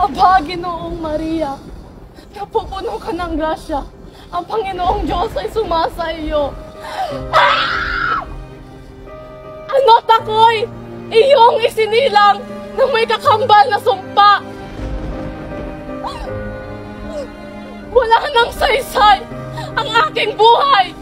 Aba, Ginoong Maria, napupuno ka ng grasya. Ang Panginoong Diyos ay sumasa iyo. Ah! Ano't ako'y iyong isinilang na may kakambal na sumpa. Wala nang saysay ang aking buhay.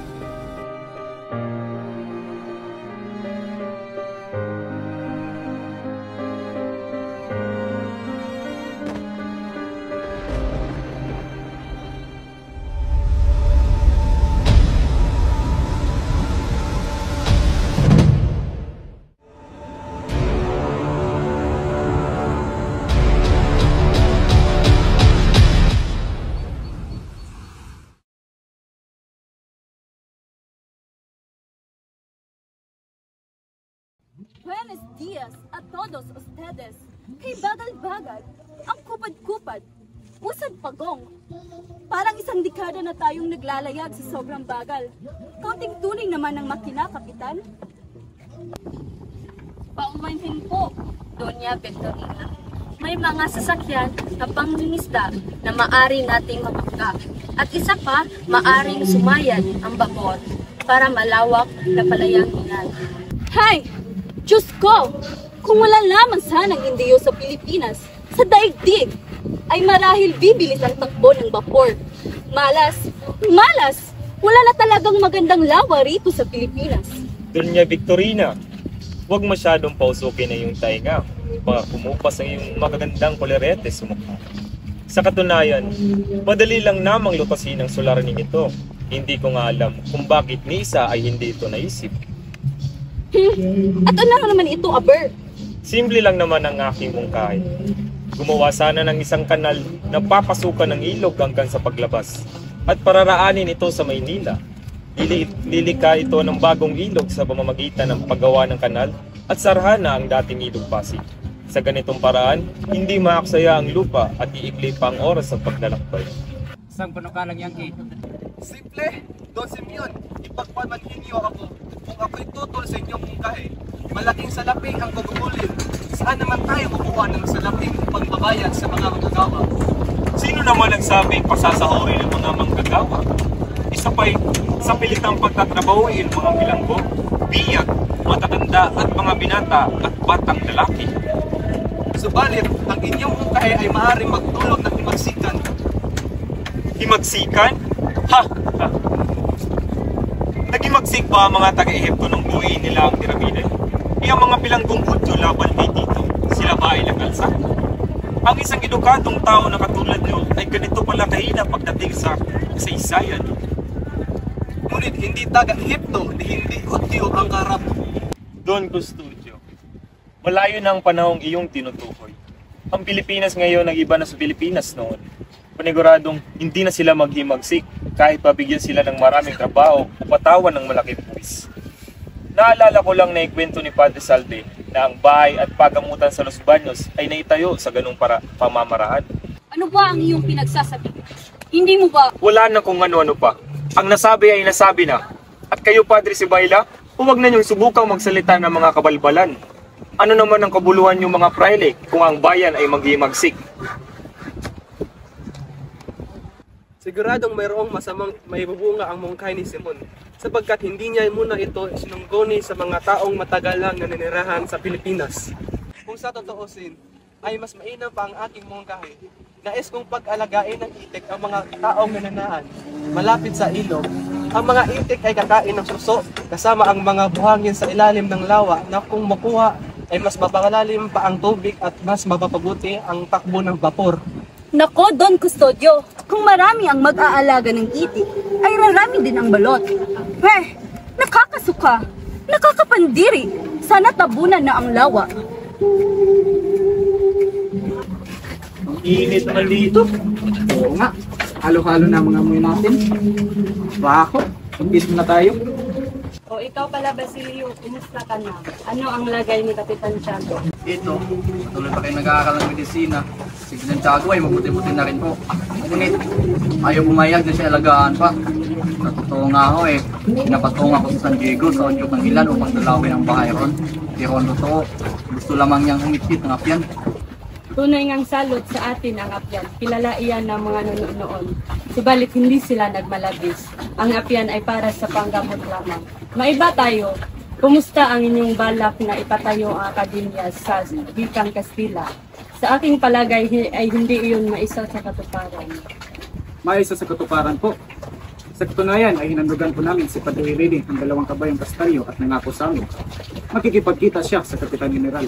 Buenos dias a todos ustedes. Kay bagal-bagal, ang kupad-kupad, usad pagong. Parang isang dekada na tayong naglalayag sa sobrang bagal. Kaunting tuning naman ng makina, Kapitan. Paumanhin po, Doña Victorina. May mga sasakyan na pangingisda na maari nating mabangga. At isa pa, maaring sumayan ang babor para malawak na palayang ilan. Hay! Diyos ko! Kung wala lamang sanang indiyo sa Pilipinas, sa daigdig, ay marahil bibilis ang takbo ng bapor. Malas! Malas! Wala na talagang magandang lawa rito sa Pilipinas. Doña Victorina, huwag masyadong pausukin na yung tainga. Baka kumupas ang iyong magagandang kolerete sa mukha. Sa katunayan, madali lang namang lutasin ang sularaning ito. Hindi ko nga alam kung bakit ni isa ay hindi ito naisip. At ano naman ito, Aber? Simple lang naman ang aking mungkahi. Gumawa sana ng isang kanal na papasukan ng ilog hanggang sa paglabas at pararaanin ito sa Maynila. Lilika ito ng bagong ilog sa pamamagitan ng paggawa ng kanal at sarhana ang dating ilog Pasig. Sa ganitong paraan, hindi maaksaya ang lupa at iikli pa ang oras sa paglalakbay. Isang panukalang Yankee. Simple, Don Simeon, ipagpamanhin niyo ako kung ako'y tutol sa inyong mungkahi. Malaking salapi ang gugugulin. Saan naman tayo kukuha ng salaping pangbabayad sa mga manggagawa? Sino naman nagsabing pasasahurin ng mga manggagawa? Isa pa'y sa pilitang pagtatrabahuin mga bilanggo, biyak, matatanda at mga binata at batang lalaki. Subalit, ang inyong mungkahi ay maaaring magdulot ng himagsikan. Himagsikan? Ha! Ha! Nagimagsik pa ang mga taga-Ehipto nung buuin nila ang piramide? Ang mga bilanggong Hudyo laban kay Tito, sila ba ay nagalsa? Ang isang edukadong tao na katulad nyo ay ganito pala kahina pagdating sa kasaysayan. Ngunit hindi taga-Ehipto, hindi Hudyo ang karap. Don Custodio, malayo na ang panahong iyong tinutukoy. Ang Pilipinas ngayon ang iba na sa Pilipinas noon. Paniguradong hindi na sila maghimagsik kahit pabigyan sila ng maraming trabaho o patawan ng malaking buwis. Naalala ko lang na ikwento ni Padre Salve na ang bahay at pagamutan sa Los Baños ay naitayo sa ganung pamamaraan. Ano ba ang iyong pinagsasabi? Hindi mo ba? Wala na kung ano-ano pa. Ang nasabi ay nasabi na. At kayo, Padre Sibayla, huwag na niyong subukang magsalita ng mga kabalbalan. Ano naman ang kabuluhan yung mga praile kung ang bayan ay maghimagsik? Siguradong mayroong masamang maibubunga ang mungkahi ni Simon, sapagkat hindi niya muna ito sinungguni sa mga taong matagal lang naninirahan sa Pilipinas. Kung sa totoosin, ay mas mainam pa ang aking mungkahi. Nais kong pag-alagain ng itik ang mga taong nananahan malapit sa ilog. Ang mga itik ay kakain ng suso, kasama ang mga buhangin sa ilalim ng lawa na kung makuha ay mas mapakalalim pa ang tubig at mas mapapabuti ang takbo ng vapor. Nako, Don Custodio, kung marami ang mag-aalaga ng itik, ay rarami din ang balot. Nakakasuka, nakakapandiri, sana tabunan na ang lawa. Init naman dito. Oo nga. Halo-halo na mga amoy natin. Bako, pagkit na tayo. O ikaw pala, Basilio, kumusta ka na? Ano ang lagay ni Kapitan Tiago? Ito, tuloy pa kayo nag-aaral ng medisina. Si Kapitan Tiago ay mabuti-buti na rin po. Ngunit, ayaw pumayag na siya alagaan pa. Sa totoo nga ho pinapatunga ko sa San Diego sa Odio Cangilan upang dalawin ang bahay ron. Pero ang totoo, gusto lamang niyang humipit ng apyan. Tunay ngang salot sa atin ang apyan. Kilala iyan ng mga noon. Subalit hindi sila nagmalabis. Ang apyan ay para sa panggamot lamang. Maiba tayo. Kumusta ang inyong balak na ipatayo ang akademya sa wikang Kastila? Sa aking palagay ay hindi iyon maisa sa katuparan. Maisa sa katuparan po. Sa katunayan ay hinandugan po namin si Padre Hereding ang 2 kabayong kastalyo at nangako sa amin. Makikipagkita siya sa Kapitan General.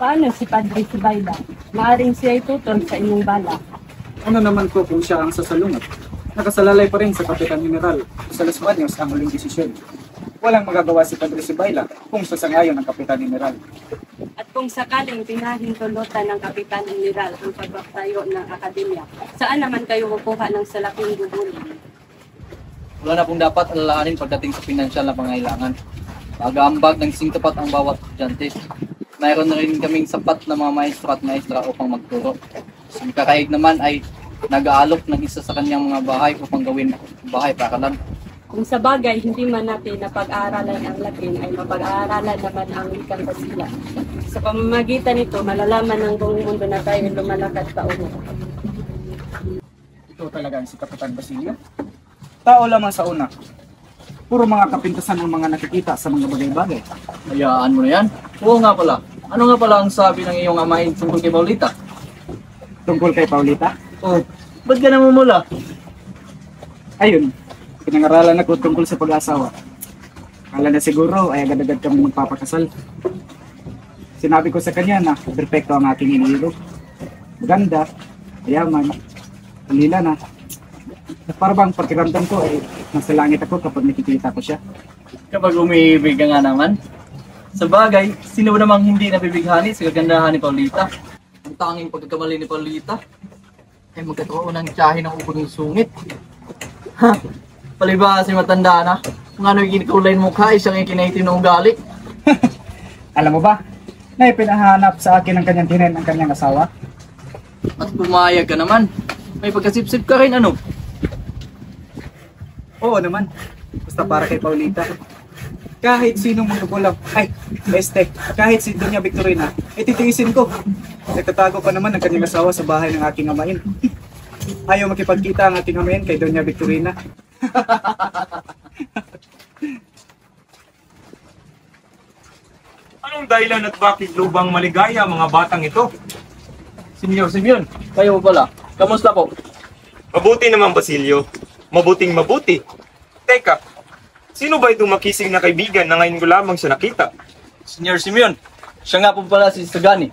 Paano si Padre Sibayla? Maaring siya ay tutol sa inyong balak. Ano naman po kung siya ang sasalungat? Nakasalalay pa rin sa Kapitan General sa Los Baños ang huling desisyon. Walang magagawa si Padre Sibayla kung sasangayon ang Kapitan General. At kung sakaling pinahintulutan ng Kapitan General ang pagpapatayo ng akademya, saan naman kayo kukuha ng salaking gugulin? Wala na pong dapat alalahanin pagdating sa pinansyal na pangailangan. Mag-aambag ng singtapat ang bawat estudyante. Mayroon na rin kaming sapat na mga maestro at maestra upang magturo. Si Kakaig naman ay nag-aalok ng isa sa kanyang mga bahay upang gawin bahay paaralan. Kung sa bagay, hindi man natin na pag-aaralan ang Latin ay mapag-aaralan naman ang wikang Kastila. Sa pamamagitan nito, malalaman ng buong mundo na tayo lumalakad paunod. Ito talaga ang si Kapitan Basilio. Tao lamang sa una. Puro mga kapintasan ang mga nakikita sa mga bagay-bagay. Hayaan mo na yan. Oo nga pala. Ano nga pala ang sabi ng iyong amain tungkol kay Paulita? Tungkol kay Paulita? Oh, ba't ka namumula? Ayun, pinangaralan ako tungkol sa pag-asawa. Kala na siguro ay agad-agad kami magpapakasal. Sinabi ko sa kanya na perfecto ang aking iniiro. Maganda, mayaman, kalila na. At para bang pakiramdam ko ay nasa langit ako kapag nakikita ko siya. Kapag umiibig ka nga naman. Sa bagay, sino namang hindi nabibighani sa kagandahan ni Paulita? Ang tanging pagkakamali ni Paulita ay magkatuon ng tiyahin ng ubod ng sungit. Ha? Palibhasa matanda na. Kung ano yung kinikulay ng mukha, isang ikinaitin ng ugali. Alam mo ba, na ipinahanap sa akin ng kanyang tinen ang kanyang asawa? At pumayag ka naman. May pagkasipsip ka rin ano? Oo naman, basta para kay Paulita. Kahit sinong magkukulam, kahit si Doña Victorina, titiisin ko. Nagtatago pa naman ang kanyang asawa sa bahay ng aking amain. Ayaw makipagkita ang aking amain kay Doña Victorina. Anong dahilan at bakit lubang maligaya ang mga batang ito? Senyor Simeon, kayo pala. Kamusta po? Mabuti naman, Basilio. Mabuting mabuti. Teka, sino ba itong makising na kaibigan na ngayon ko lamang siya nakita? Senyor Simeon, siya nga po pala si Sagani.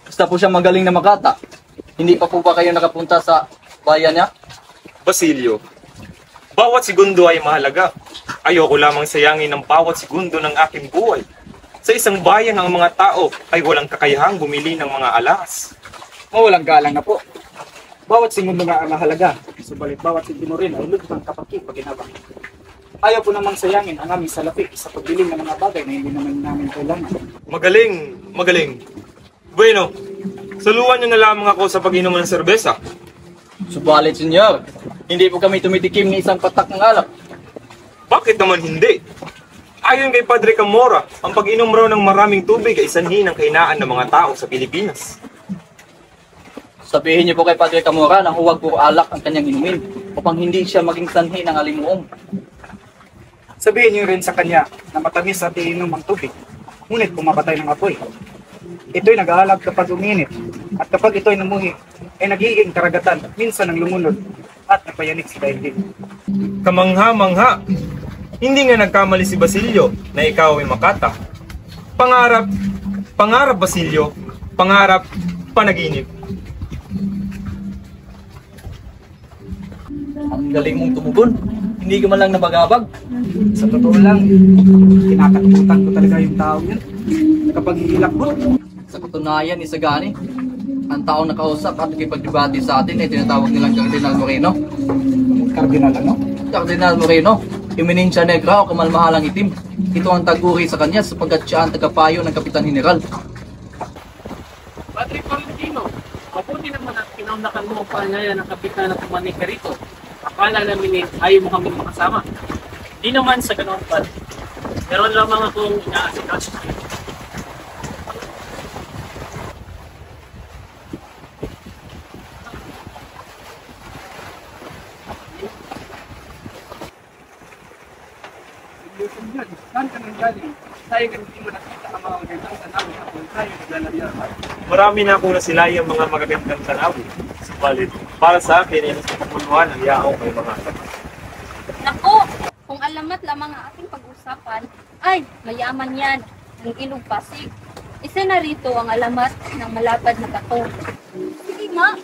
Basta po siya magaling na makata. Hindi pa po ba kayo nakapunta sa bayan niya? Basilio, bawat segundo ay mahalaga. Ayoko lamang sayangin ang bawat segundo ng aking buhay. Sa isang bayan ang mga tao ay walang kakayahang bumili ng mga alas. Mawalang galang na po. Bawat segundo nga ang mahalaga, subalit bawat segundo rin ay lubhang kapag-paginabang. Ayaw po namang sayangin ang aming salapi sa pagbili ng mga bagay na hindi naman namin kailangan. Magaling. Bueno, saluhan niyo na lamang ako sa pag-inom ng serbesa. Subalit, senyor, hindi po kami tumitikim ng isang patak ng alak. Bakit naman hindi? Ayon kay Padre Camora, ang pag-inom raw ng maraming tubig ay sanhi ng kahinaan ng mga tao sa Pilipinas. Sabihin niyo po kay Padre Camora na huwag po alak ang kanyang inumin upang hindi siya maging sanhi ng alimuong. Sabihin niyo rin sa kanya na matamis at iinom ang tubig, ngunit pumapatay ng apoy. Ito'y nag-aalag kapag uminit, at kapag ito'y namuhi, ay nagiging karagatan, minsan ng lumunod, at napayanig sa daigdig. Kamangha-mangha! Hindi nga nagkamali si Basilio na ikaw ay makata. Pangarap Basilio, pangarap, panaginip. Ang galing mong tumugon. Hindi ka man lang nabagabag. Sa totoo lang, kinakatakutan ko talaga yung tao yun. Nakapag-iilakbot. Sa katunayan ni Sagani, ang taong nakausap at nakipagdebate sa atin ay tinatawag nilang Cardinal Moreno. Kardinal ano? Cardinal Moreno, Eminencia Negra o kamalmahalang itim. Ito ang taguri sa kanya sapagkat siya ang tagapayo ng Kapitan General. Padre Valentino, mabuti naman at pinaunakan mo ang paanyaya ng kapitan at umanik ka rito. Akala namin ayaw mo kami makasama. Di naman sa ganoon pa. Meron lamang akong inaasikaso. Yusuf yan, saan ka nang galing? Tayo ka hindi mo nakita ang mga magandang tanawin at kung tayo naglalaya. Marami na akong nasilayang mga magagandang tanawin. Subalit, para sa akin ay mas kapuluhan ang yaong may mga Naku, kung alamat lamang ang ating pag-usapan, ay, mayaman yan, ng Ilog Pasig. Isa na rito ang alamat ng malapad na bato. Sige nga,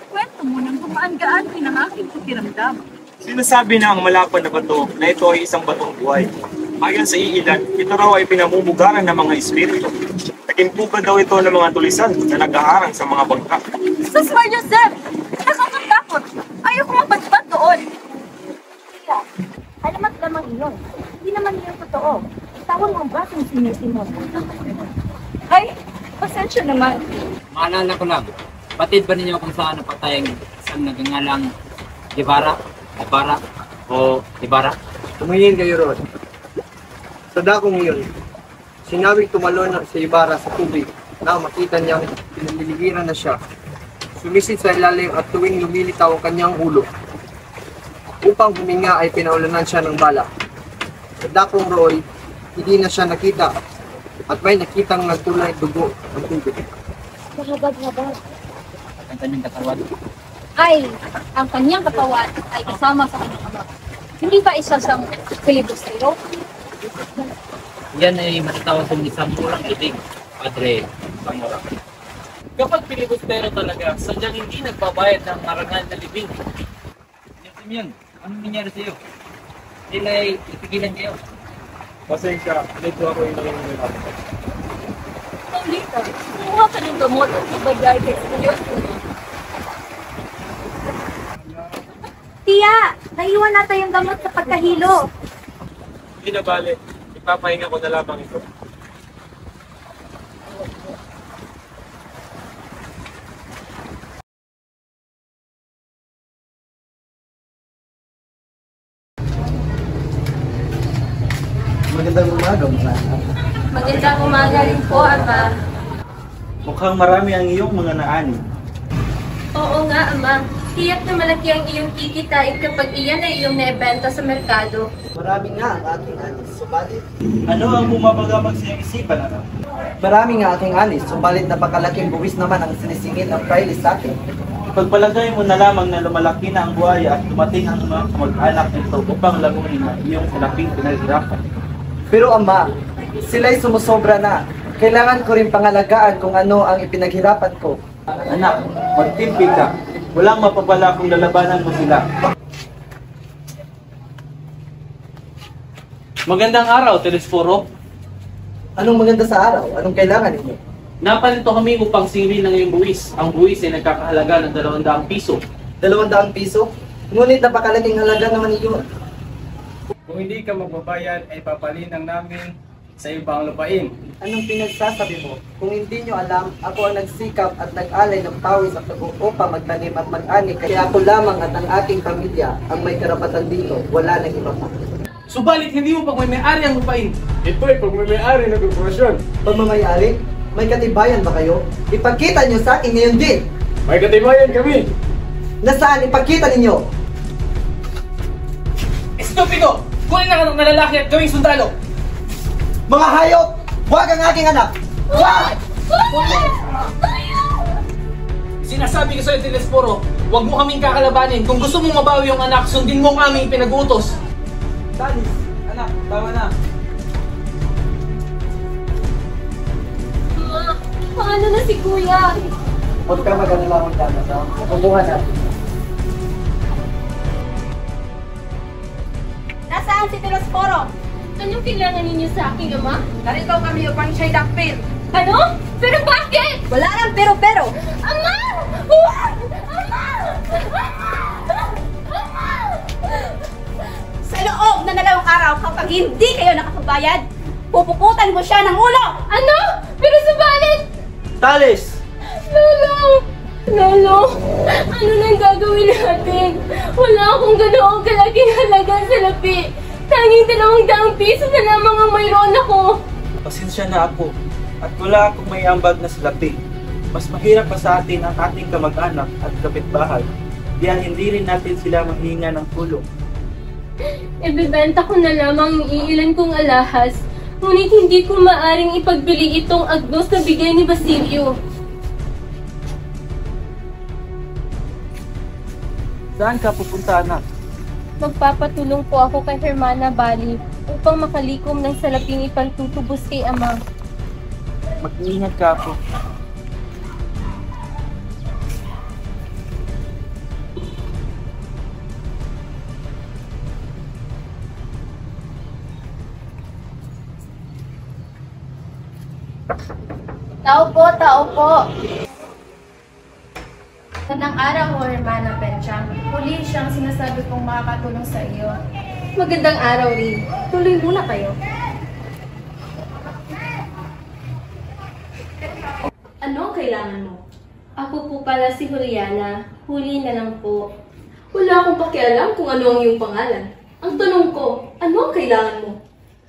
kwento mo nang gumaan-gaan ng aking pakiramdam. Sinasabi na ang malapad na bato na ito ay isang batong buhay. Ayon sa iilan, ito raw ay pinamumugaran ng mga espiritu. Nagimpugan daw ito ng mga tulisan na naghaharang sa mga bangka. Sus Mario Sir! Nakakatakot! Ayoko mapadpad doon! Kaya, alamat lamang iyon. Hindi naman iyon totoo. Tawag mo ang batong sinisimon. Ay, pasensya naman. Maalala ko lang, batid ba ninyo kung saan napatay ang isang nagangalang Ibarra o Ibarra? Tumingin kayo, Rod. Sa dakong iyon, sinabing tumalon sa Ibarra sa tubig na makita niyang pinaliligiran na siya. Sumisid sa ilalim at tuwing lumilitaw ang kanyang ulo. Upang huminga ay pinaulanan siya ng bala. Sa dakong Roy, hindi na siya nakita at may nakitang nagtulay dugo ng tubig. Mahabag-habag. Ang kanyang katawan. Ay, ang kanyang katawan ay kasama sa kanyang ama. Hindi ba isa siyang filibustero? Yan ay matatawag kong isang murang ibig, Padre Zamora. Kapag pilibustero talaga, sadyang hindi nagbabayad ng marangal na libing. Simeon, anong nangyari sa iyo? Sila ay ipigilan kayo. Pasensya, dito ako yung nangyayari. Paulita, kumuha ka ng gamot at ibagay kay Seryoso. Tia, naiwan natin yung gamot sa pagkahilo. Hindi na bale, ipapahinga ko na lamang ito. Magandang umaga, mga anak. Magandang umaga rin po, Ama. Mukhang marami ang iyong mga naani. Oo nga, Ama. Tiyak na malaki ang iyong kikitain kapag iyan ay iyong naibenta sa merkado. Marami nga ang aking anis, subalit. Ano ang bumabagabag sa iyong isipan, anak? Marami nga aking anis, subalit napakalaking buwis naman ang sinisingil ng fraile sa akin. Ipagpalagay mo na lamang na lumalaki na ang buhaya at dumating ang mga kamag-anak nito upang lagunin ang iyong salaping pinaghirapan. Pero ama, sila'y sumusobra na. Kailangan ko rin pangalagaan kung ano ang ipinaghirapan ko. Anak, magtimpi ka. Walang mapapala kung lalabanan mo sila. Magandang araw, Telesforo. Anong maganda sa araw? Anong kailangan ninyo? Napalito kami upang singilin ng iyong buwis. Ang buwis ay nagkakahalaga ng 200 piso. 200 piso? Ngunit napakalaking halaga naman iyon. Kung hindi ka magbabayad, ay papalinang namin sa ibang lupain. Anong pinagsasabi mo? Kung hindi nyo alam, ako ang nagsikap at nag-alay ng pawis sa tubo upang magtanim at mag-ani. Kaya ako lamang at ang aking pamilya ang may karapatan dito. Wala nang iba pa. Subalit hindi mo pagmamayari ang lupain. Ito ay pagmamayari ng korporasyon. Pagmamayari? May katibayan ba kayo? Ipagkita nyo sa akin ngayon din! May katibayan kami! Nasaan? Ipagkita ninyo! Estupido! Kunin na ka ng lalaki at gawing sundalo! Mga hayop! Huwag ang aking anak! Huwag! Sinasabi ko sa'yo, Telesforo, huwag mo kaming kakalabanin. Kung gusto mong mabawi yung anak, sundin mo ang aming pinag-uutos. Talis, anak, tama na. Paano na si Kuya? Huwag ka mag-alala magdadasa. Mabubuhan natin. Nasaan si Telesforo? Anong kailangan ninyo sa aking ama? Narito kami upang siya'y dakpil. Ano? Pero bakit? Wala lang pero. Ama! Huwag! Ama! Ama! Sa loob na 2 araw kapag hindi kayo nakapagbayad, pupukutan ko siya ng ulo! Ano? Pero subalit! Talis! Lolo, ano nang gagawin natin? Wala akong ganoong kalaking halaga sa lapi. Tanging 200 piso na lamang ang mayroon ako. Pasensya na ako at wala akong may ambag na salapi. Mas mahirap pa sa atin ang ating kamag-anak at kapitbahay. Diyan hindi rin natin sila manghinga ng tulong. Ibebenta ko na lamang ang iilan kong alahas, ngunit hindi ko maaring ipagbili itong agnos na bigay ni Basilio. Saan ka pupunta, anak? Magpapatulong po ako kay Hermana Bali upang makalikom ng salaping ipagtutubos kay Ama. Mag-iingat ka po. Tao po, tao po. Magandang araw ho, Hermana Penchang. Huli siyang sinasabi kong makakatulong sa iyo. Magandang araw rin. Tuloy muna kayo. Ano ang kailangan mo? Ako po pala si Juliana. Huli na lang po. Wala akong pakialam kung ano ang iyong pangalan. Ang tanong ko, ano ang kailangan mo?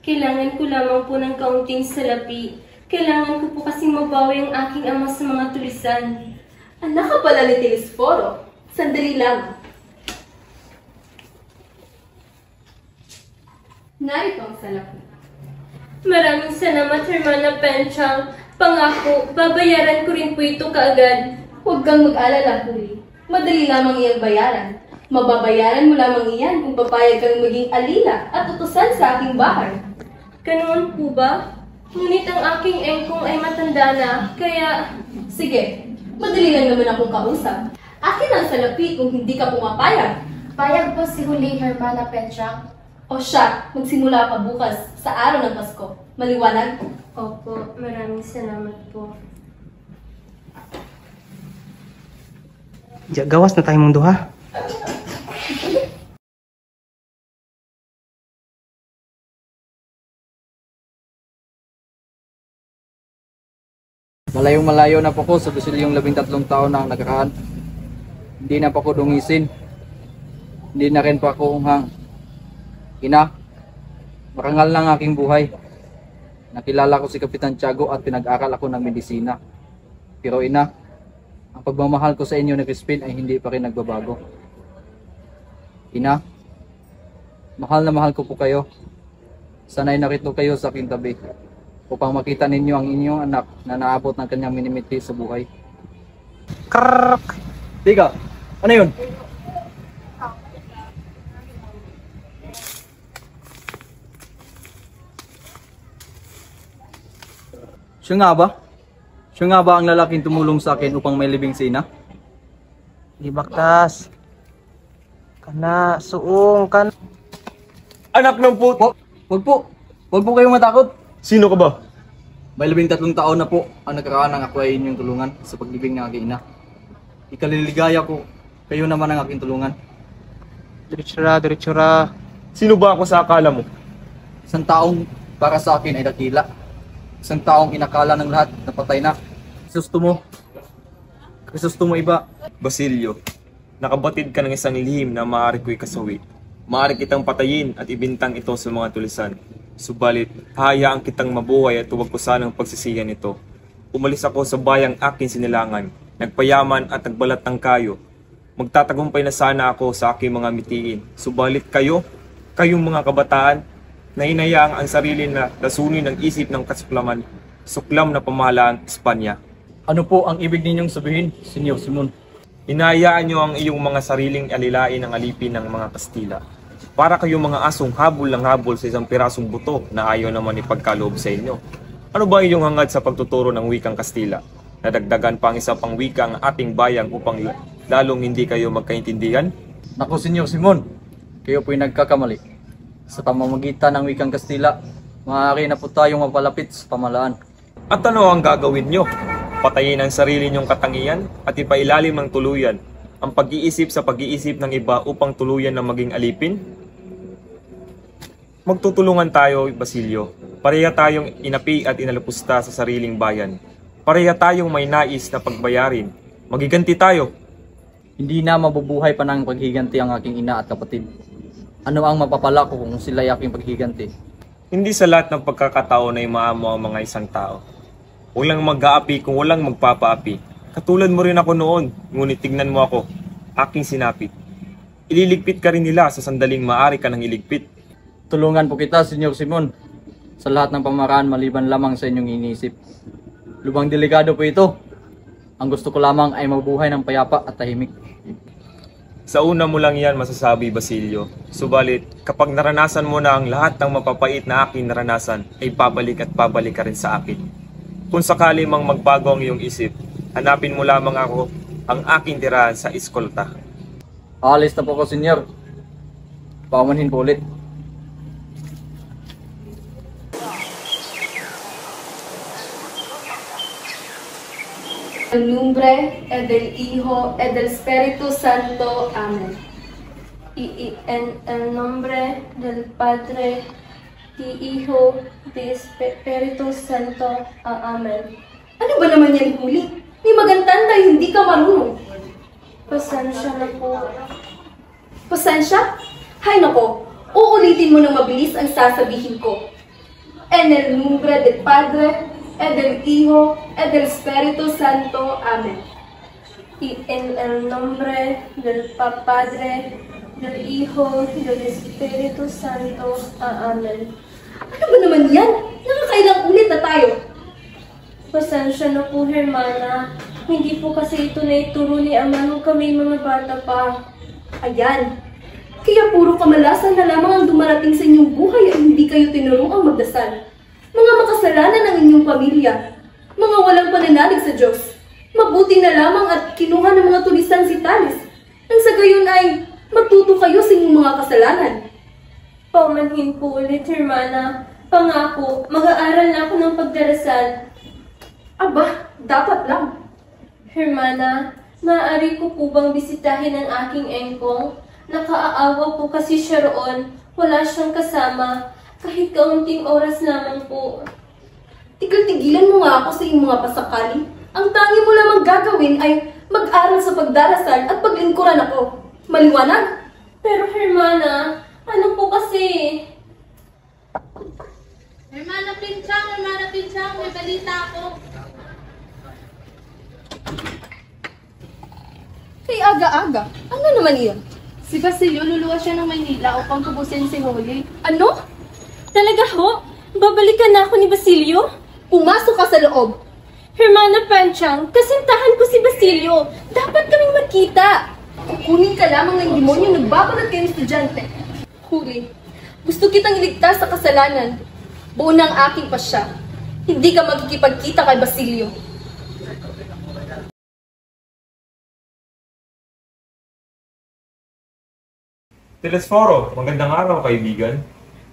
Kailangan ko lamang po ng kaunting salapi. Kailangan ko po kasing mabawi ang aking ama sa mga tulisan. Anak ka pala ni Telesforo. Sandali lang. Narito ang salapi. Maraming salamat, Hermana Penchang. Pangako, babayaran ko rin po ito kaagad. Huwag kang mag-alala, Huli. Madali lamang iyang bayaran. Mababayaran mo lamang iyan kung papayag kang maging alila at utusan sa aking bahay. Ganoon po ba? Ngunit ang aking engkong ay matanda na, kaya... Sige, madali lang naman akong kausap. Akin ang salapi kung hindi ka pumapayag. Payag po si Huli, Hermana Penchang. O siya, magsimula ka bukas sa araw ng Pasko. Maliwanag? Opo, maraming salamat po. Gawas na tayo mong duha. Malayong malayo na po ko sa Basilyong 13 taon na nakaraan. Hindi na po ko dungisin. Hindi na rin po ako unghang. Ina, marangal ng aking buhay. Nakilala ko si Kapitan Tiago at pinag-aral ako ng medisina. Pero ina, ang pagmamahal ko sa inyo ni Crispin ay hindi pa rin nagbabago. Ina, mahal na mahal ko po kayo. Sana'y narito kayo sa aking tabi upang makita ninyo ang inyong anak na naabot ng kanyang minimiti sa buhay. Krrrk! Tiga, ano yun? Siya nga ba? Siya nga ba ang lalaking tumulong sa akin upang may libing si Ina? Di baktas. Kana, suong, kan... Anak ng puto! Wag po! Wag po kayong matakot! Sino ka ba? May 13 taon na po ang nakaraan ng ako ay inyong tulungan sa paglibing ng aking ina. Ikaliligaya ko, kayo naman ang aking tulungan. Diritsura, diritsura. Sino ba ako sa akala mo? Isang taong para sa akin ay dakila. Isang taong inakala ng lahat na patay na. Kristo mo iba. Basilio, nakabatid ka ng isang lihim na maaari ko'y kasawi. Maaari kitang patayin at ibintang ito sa mga tulisan. Subalit, hahayaan kitang mabuhay at huwag ko sanang pagsisiyan ito. Umalis ako sa bayang aking sinilangan, nagpayaman at nagbalat ng kayo. Magtatagumpay na sana ako sa aking mga mitiin. Subalit kayong mga kabataan, na inayaang ang sarili na lasunin ng isip ng kasuklaman, suklam na pamahalaan Espanya. Ano po ang ibig ninyong sabihin, Senyor Simon? Inayaan nyo ang iyong mga sariling alilain ng alipin ng mga Kastila. Para kayong mga asong habol ng habol sa isang pirasong buto na ayaw naman ipagkaloob sa inyo. Ano ba iyong hangad sa pagtuturo ng wikang Kastila? Nadagdagan pa ang isa pang wika ang ating bayang upang lalong hindi kayo magkaintindihan? Naku, Senyor Simon, kayo po'y nagkakamali. Sa pamamagitan ng wikang Kastila, maaari na po tayong mapalapit sa pamahalaan. At ano ang gagawin nyo? Patayin ang sarili nyong katangian at ipailalim ng tuluyan ang pag-iisip sa pag-iisip ng iba upang tuluyan na maging alipin? Magtutulungan tayo, Basilio. Pareha tayong inapi at inalapusta sa sariling bayan. Pareha tayong may nais na pagbayarin. Magiganti tayo. Hindi na mabubuhay pa ng paghiganti ang aking ina at kapatid. Ano ang mapapala ko kung sila'y aking paghiganti? Hindi sa lahat ng pagkakataon ay maamo ang mga isang tao. Walang mag-aapi kung walang magpapaapi. Katulad mo rin ako noon, ngunit tignan mo ako, aking sinapit. ililigpit ka rin nila sa sandaling maaari ka nang iligpit. Tulungan po kita, Senyor Simon, sa lahat ng pamaraan maliban lamang sa inyong iniisip. Lubang delikado po ito. Ang gusto ko lamang ay mabuhay ng payapa at tahimik. Sa una mo lang yan masasabi, Basilio. Subalit, kapag naranasan mo na ang lahat ng mapapait na aking naranasan, ay pabalik at pabalik ka rin sa akin. Kung sakali mang magbago ang iyong isip, hanapin mo lamang ako ang aking tirahan sa eskolta. Aalis na po ko, Senyor. Paumanhin po ulit. En nombre del Hijo y del Espíritu Santo. Amén. Y en el nombre del Padre, del Hijo, del Espíritu Santo. Amen. Ano ba naman yan, Huli? May magantanda, hindi ka marunong. Pasensya na po. Pasensya? Hay nako, uulitin mo ng mabilis ang sasabihin ko. En el nombre del Padre, del Hijo, del Espíritu Santo. Amen. Y en el nombre del Padre, del Hijo, del Espíritu Santo. Amen. Ano ba naman yan? Nakakailang ulit na tayo. Pasensya na po, Hermana. Hindi po kasi ito na ituro ni Ama nung kami mga bata pa. Ayan. Kaya puro kamalasan na lamang ang dumarating sa inyong buhay at hindi kayo tinuruang magdasal. Mga makasalanan ng inyong pamilya. Mga walang pananalig sa Diyos. Mabuti na lamang at kinuha ng mga tulisan si Talis. Nang sa gayon ay matuto kayo sa inyong mga kasalanan. Paumanhin po ulit, Hermana. Pangako, mag-aaral na ako ng pagdarasal. Aba, dapat lang. Hermana, maaari ko po bang bisitahin ang aking engkong? Nakaaawa po kasi siya roon. Wala siyang kasama. Kahit kaunting oras lamang po. Tigil-tigilan mo nga ako sa iyong mga pasakali. Ang tangi mo lamang gagawin ay mag-aral sa pagdarasal at paglingkuran ako. Maliwanag? Pero Hermana, ano po kasi? Hermana Pinchang, may balita ako. Kay aga-aga. Ano naman iyon? Si Basilio luluwas siya ng Maynila upang tubusin si Holy. Ano? Talaga ho? Babalikan na ako ni Basilio? Pumasok ka sa loob. Hermana Panchang, kasintahan ko si Basilio. Dapat kaming magkita. Kukunin ka lamang ng demonyo nagbabalat kayong estudyante. Huli, gusto kitang iligtas sa kasalanan. Buo ng aking pasya. Hindi ka magkikipagkita kay Basilio. Telesforo, magandang araw, kaibigan.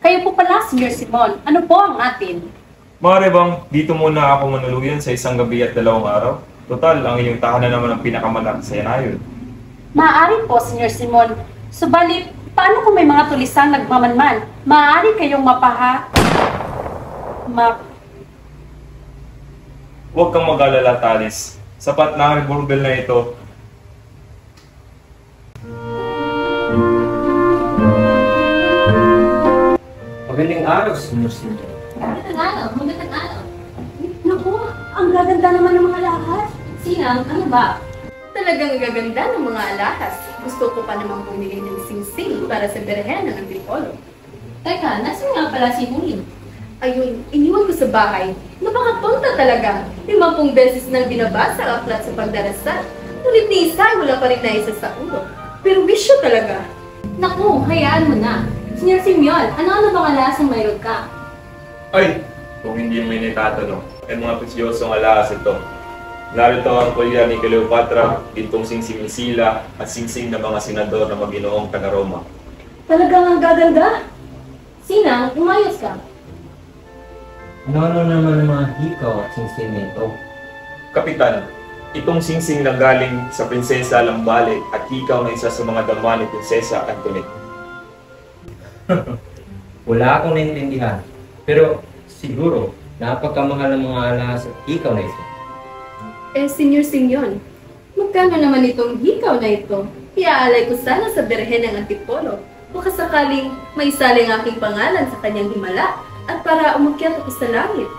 Kayo po pala, Sr. Simon. Ano po ang atin? Maaari bang dito muna ako manuluyan sa isang gabi at 2 araw? Total, ang inyong tahanan naman ang pinakamalaki sa Yanayon. Maaari po, Sr. Simon. Subalit, paano kung may mga tulisang nagmamanman? Maaari kayong Huwag kang mag-alala, Talis. Sapat na ang burdel na ito. Magandang araw, Sr. Simon. Magandang araw. Naku, ang gaganda naman ng mga lahas. Sinang, ano ba? Talagang gaganda ng mga alahas. Gusto ko pa namang bumili ng sing-sing para sa berhen ng Antipolo. Teka, nasan nga pala si Huli? Ayun, iniwan ko sa bahay. Napakapunta talaga. 50 beses nang binabasa ang aklat sa pagdarasal. Ngunit ni isa ay wala pa rin naisa sa ulo. Pero bisyo talaga. Naku, hayaan mo na. Sr. Simeon, ano bang alasang mayroon ka? Ay, kung hindi may nitatanong, ay mga presyosong alahas ito. Narito ang kolya ni Cleopatra, gintong singsing ni Sila, at singsing ng mga senador na maginoong taga-Roma. Talagang ang gaganda. Sinang, umayos ka. Ano naman ang mga hikaw at singsing nito? Kapitan, itong singsing na galing sa Prinsesa Lambale at hikaw na isa sa mga dama ni Prinsesa Antoinette. Wala akong naintindihan. Pero siguro, napagkamahal ng mga alahas at hikaw na ito. Senior Simeon, magkano naman itong hikaw na ito? Iaalay ko sana sa berhen ng Antipolo. Baka sakaling may saling aking pangalan sa kanyang himala at para umakyat ako sa langit.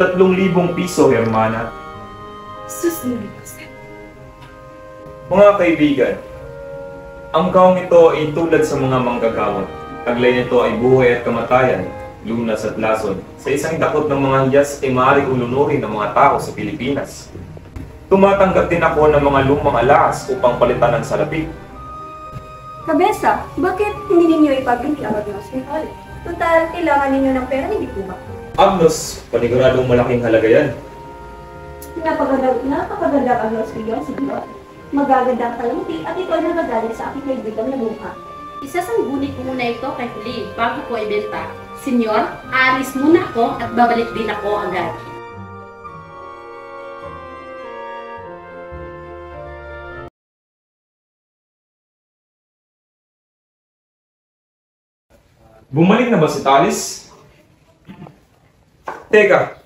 3,000 piso, Hermana. Sus, Mga kaibigan, Ang kaong ito ay tulad sa mga manggagamot. Taglay nito ay buhay at kamatayan, lunas at lason. Sa isang dakot ng mga hiyas ay maaaring ulunurin ng mga tao sa Pilipinas. Tumatanggap din ako ng mga lumang alahas upang palitan ng salapi. Kabesa, bakit hindi ninyo ipabili ang Agnos Mihal? Total, kailangan ninyo ng pera, hindi po ba? Agnos, paniguradong malaking halaga yan. Napakaganda ang Agnos Mihal, siguro. Magagandang kalamuti at ito ay nagagalit sa aking kaibigan na mukha. Isasangguni ko muna ito kay Huli bago ko ibenta. Senyor, aalis muna ako at babalik din ako agad. Bumalik na ba si Talis? Teka,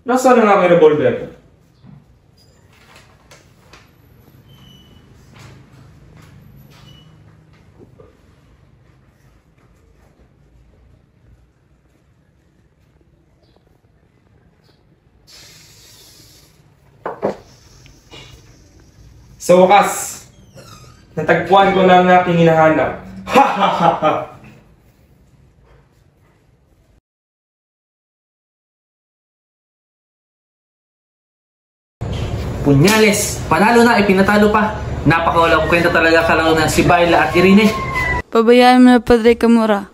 nasaan ang aking revolver? Sa wakas, natagpuan ko na ang aking hinahanap. Ha ha ha ha! Punyales! Panalo na, ipinatalo pa. Napakawalang kwenta talaga kalaro na si Bayla at Irene. Pabayaan mo na, Padre Camora.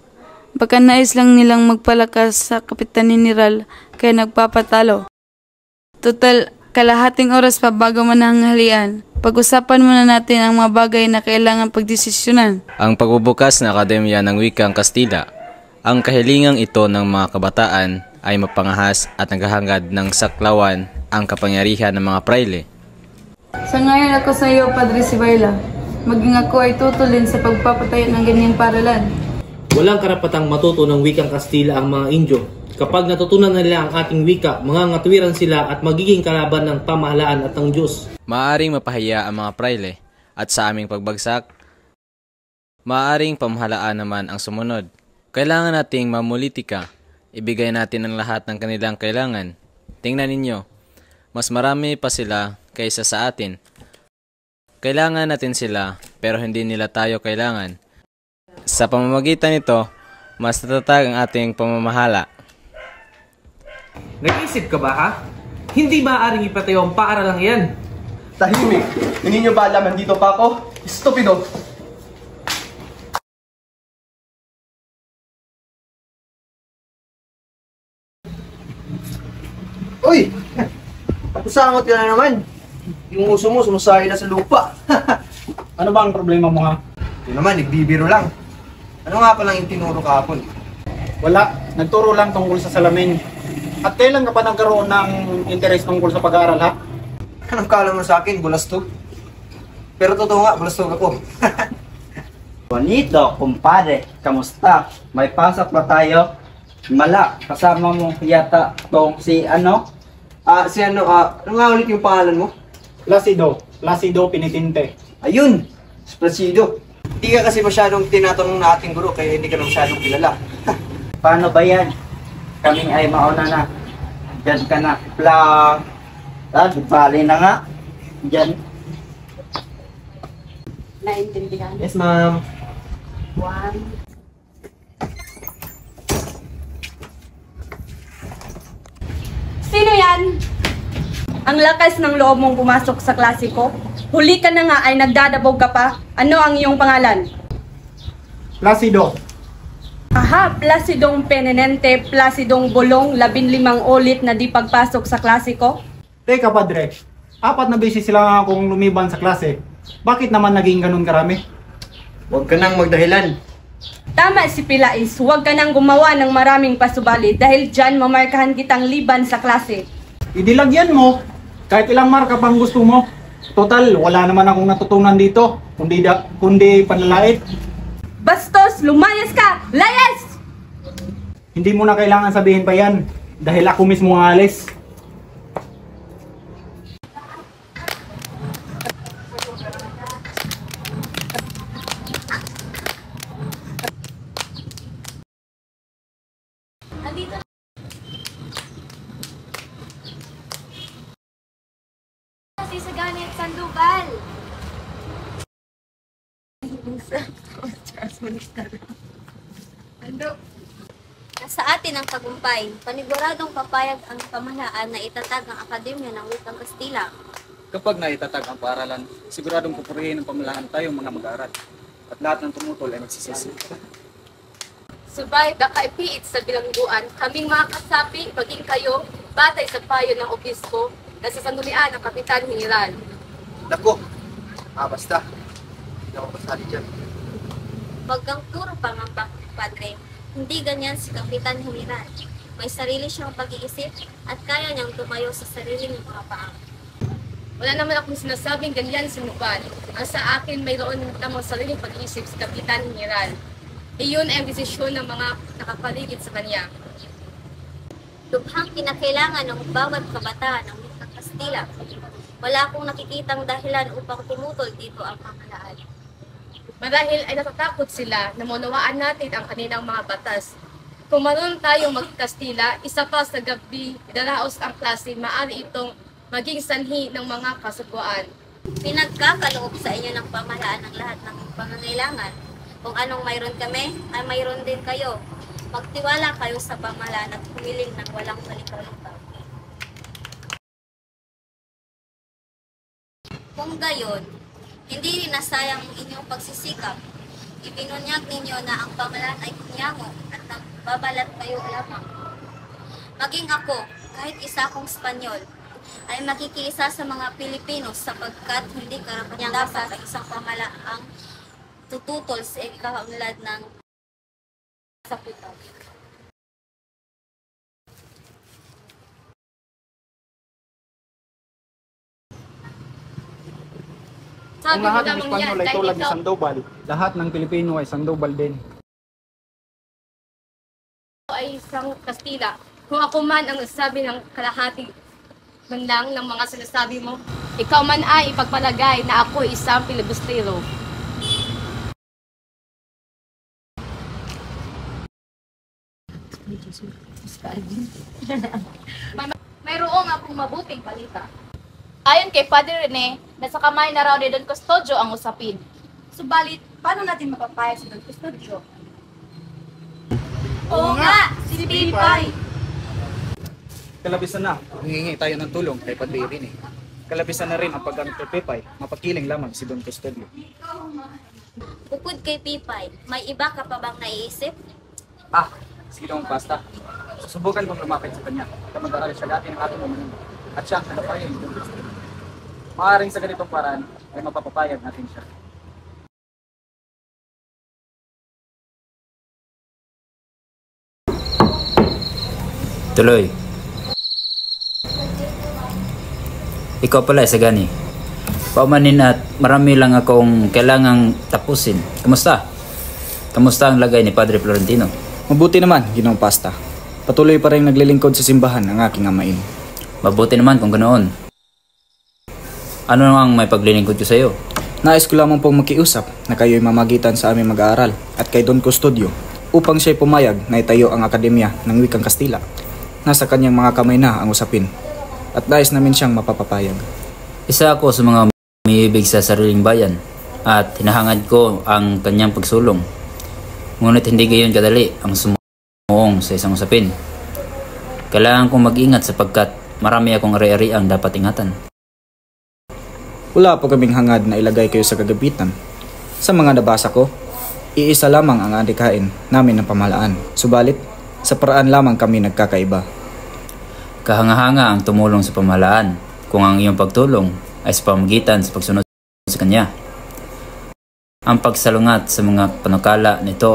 Baka nais lang nilang magpalakas sa Kapitan General kaya nagpapatalo. Total, kalahating oras pa bago mananghalian. Pag-usapan muna natin ang mga bagay na kailangan pagdesisyonan. Ang pagbubukas ng Akademya ng Wikang Kastila. Ang kahilingang ito ng mga kabataan ay mapangahas at naghahangad ng saklawan ang kapangyarihan ng mga praile. Sa ngayon ako sa iyo, Padre Sibayla. Maging ako ay tutulin sa pagpapatayo ng ganyang paralan. Walang karapatang matuto ng wikang Kastila ang mga Indio. Kapag natutunan nila ang ating wika, mangangatwiran sila at magiging kalaban ng pamahalaan at ng Diyos. Maaring mapahiya ang mga praile at sa aming pagbagsak, maaring pamahalaan naman ang sumunod. Kailangan nating mamulitika. Ibigay natin ang lahat ng kanilang kailangan. Tingnan ninyo, mas marami pa sila kaysa sa atin. Kailangan natin sila pero hindi nila tayo kailangan. Sa pamamagitan nito, mas natatag ang ating pamamahala. Nag-isip ka ba ha? Hindi maaaring ipatayo ang paaralang yan. Tahimik! Hindi nyo ba alam nandito pa ako? Estupido! Uy! Pakusangot ka na naman. Yung uso mo sumusayo na sa lupa. Ano ba ang problema mo ha? Ito naman, nagbibiro lang. Ano nga palang yung tinuro kahapon? Wala, nagturo lang tungkol sa salamin. At kailan ka pa nagkaroon ng interes tungkol sa pag-aaral ha? Anong kala mo sa akin? Bulastog? Pero totoo nga, bulastog ako. Bonito, kumpare. Kamusta? May pasok ba tayo? Mala, kasama mo yata tong si ano? Ano nga ulit yung pangalan mo? Placido Pinitinte. Ayun! Placido. Hindi ka kasi masyadong tinatanong na ating guro, kaya hindi ka na masyadong kilala. Paano ba yan? Kami ay mauna na. Diyan ka na. Bali na nga. Diyan. Naintindihan? Yes, ma'am. 1. Sino yan? Ang lakas ng loob mong pumasok sa klase ko. Huli ka na nga ay nagdadabog ka pa. Ano ang iyong pangalan? Placido. Aha, Placidong Penenente, Placidong Bolong, 15 ulit na di pagpasok sa klase ko. Teka, Padre. 4 na beses sila akong lumiban sa klase. Bakit naman naging ganun karami? Huwag ka nang magdahilan. Tama si Pilais, huwag ka nang gumawa ng maraming pasubali dahil dyan mamarkahan kitang liban sa klase. Idilagyan mo. Kahit ilang marka pang gusto mo. Total, wala naman akong natutunan dito. Kundi panlalait. Bastos, lumayas ka! Layas! Hindi mo na kailangan sabihin pa yan. Dahil ako mismo ang alis. Si Sagani at Sandoval. Nasa atin ang tagumpay. Paniguradong papayag ang pamahalaan na itatag ang Akademya ng Wikang Kastila. Kapag naitatag ang paaralan, siguradong pupurihin ng pamahalaan tayong mga mag-aaral. At lahat ng tumutol ay magsisisi. Subalit nakaipiit sa bilangguan, kaming mga kasapi, maging kayo, batay sa payo ng obispo na sa sandulian ng Kapitan General. Nako, basta. Hindi ako pasali dyan. Waggang puro pangamba, Padre. Hindi ganyan si Kapitan General. May sarili siyang pag-iisip at kaya niyang tumayo sa sariling mga paa. Wala naman akong sinasabing ganyan si Mubal. Ang sa akin mayroon namang sariling pag-iisip si Kapitan General. Iyon ay ang desisyon ng mga nakapaligid sa kanya. Lubhang kinakailangan ng bawat kabataan ng Wikang Kastila. Wala akong nakikitang dahilan upang tumutol dito ang pamahalaan. Marahil ay natatakot sila na maunawaan natin ang kanilang mga batas. Kung marunong tayong mag-Kastila, isa pa sa gabi, idaraos ang klase, maaari itong maging sanhi ng mga kasugpuan. Pinagkakaloob sa inyo ng pamahalaan ng lahat ng pangangailangan. Kung anong mayroon kami, ay mayroon din kayo. Magtiwala kayo sa pamahalaan at humiling ng walang salikaw-likaw. Kung gayon, hindi rin nasayang ang inyong pagsisikap. Ibinunyag ninyo na ang pamahalaan ay kunyango at nagbabalat kayo lamang. Maging ako, kahit isa akong Espanyol, ay makikiisa sa mga Pilipino sapagkat hindi karapat dapat ang isang pamahalaang tututol sa ikaunlad ng saputan. Kung lahat ng Espanyol ay tulad ni Sandoval, lahat ng Pilipino ay Sandoval din. Ay isang Kastila. Kung ako man ang nagsasabi ng kalahati man lang ng mga sinasabi mo, ikaw man ay ipagpalagay na ako isang filibustero. Mayroong akong mabuting balita. Ayon kay Padre Rene, nasa kamay na raw ni Don Custodio ang usapin. Subalit, paano natin mapapayag si Don Custodio? Oo nga, si Pipay! Kalabisan na, hingi tayo ng tulong kay Padre Rene. Kalabisan na rin ang paggamit kay Pipay, mapakiling lamang si Don Custodio. Bukod kay Pipay, may iba ka pa bang naiisip? Sige daw ang pasta. Susubukan kong lumapit sa kanya at mag-aaral siya dati ng ating mamanong. At siya, nalapayan yung Don Custodio. Maaaring sa ganitong paraan ay mapapapayag natin siya. Tuloy. Ikaw pala, Sagani. Paumanin at marami lang akong kailangang tapusin. Kamusta? Kamusta ang lagay ni Padre Florentino? Mabuti naman, Ginoong Pasta. Patuloy pa rin naglilingkod sa simbahan ng aking amain. Mabuti naman kung ganoon. Ano ang may paglilingkod ko sa iyo? Nais ko lamang pong makiusap na kayo'y mamagitan sa aming mag-aaral at kay Don Custodio upang siya'y pumayag na itayo ang Akademya ng Wikang Kastila. Nasa kanyang mga kamay na ang usapin at nais namin siyang mapapapayag. Isa ako sa mga umiibig sa sariling bayan at hinahangad ko ang kanyang pagsulong. Ngunit hindi gayon kadali ang sumuong sa isang usapin. Kailangan kong mag-ingat sapagkat marami akong ari-ari ang dapat ingatan. Wala po kaming hangad na ilagay kayo sa kagabitan. Sa mga nabasa ko, iisa lamang ang adikain namin ng pamahalaan. Subalit, sa paraan lamang kami nagkakaiba. Kahanga-hanga ang tumulong sa pamahalaan kung ang iyong pagtulong ay sa pamamagitan sa pagsunod sa kanya. Ang pagsalungat sa mga panukala nito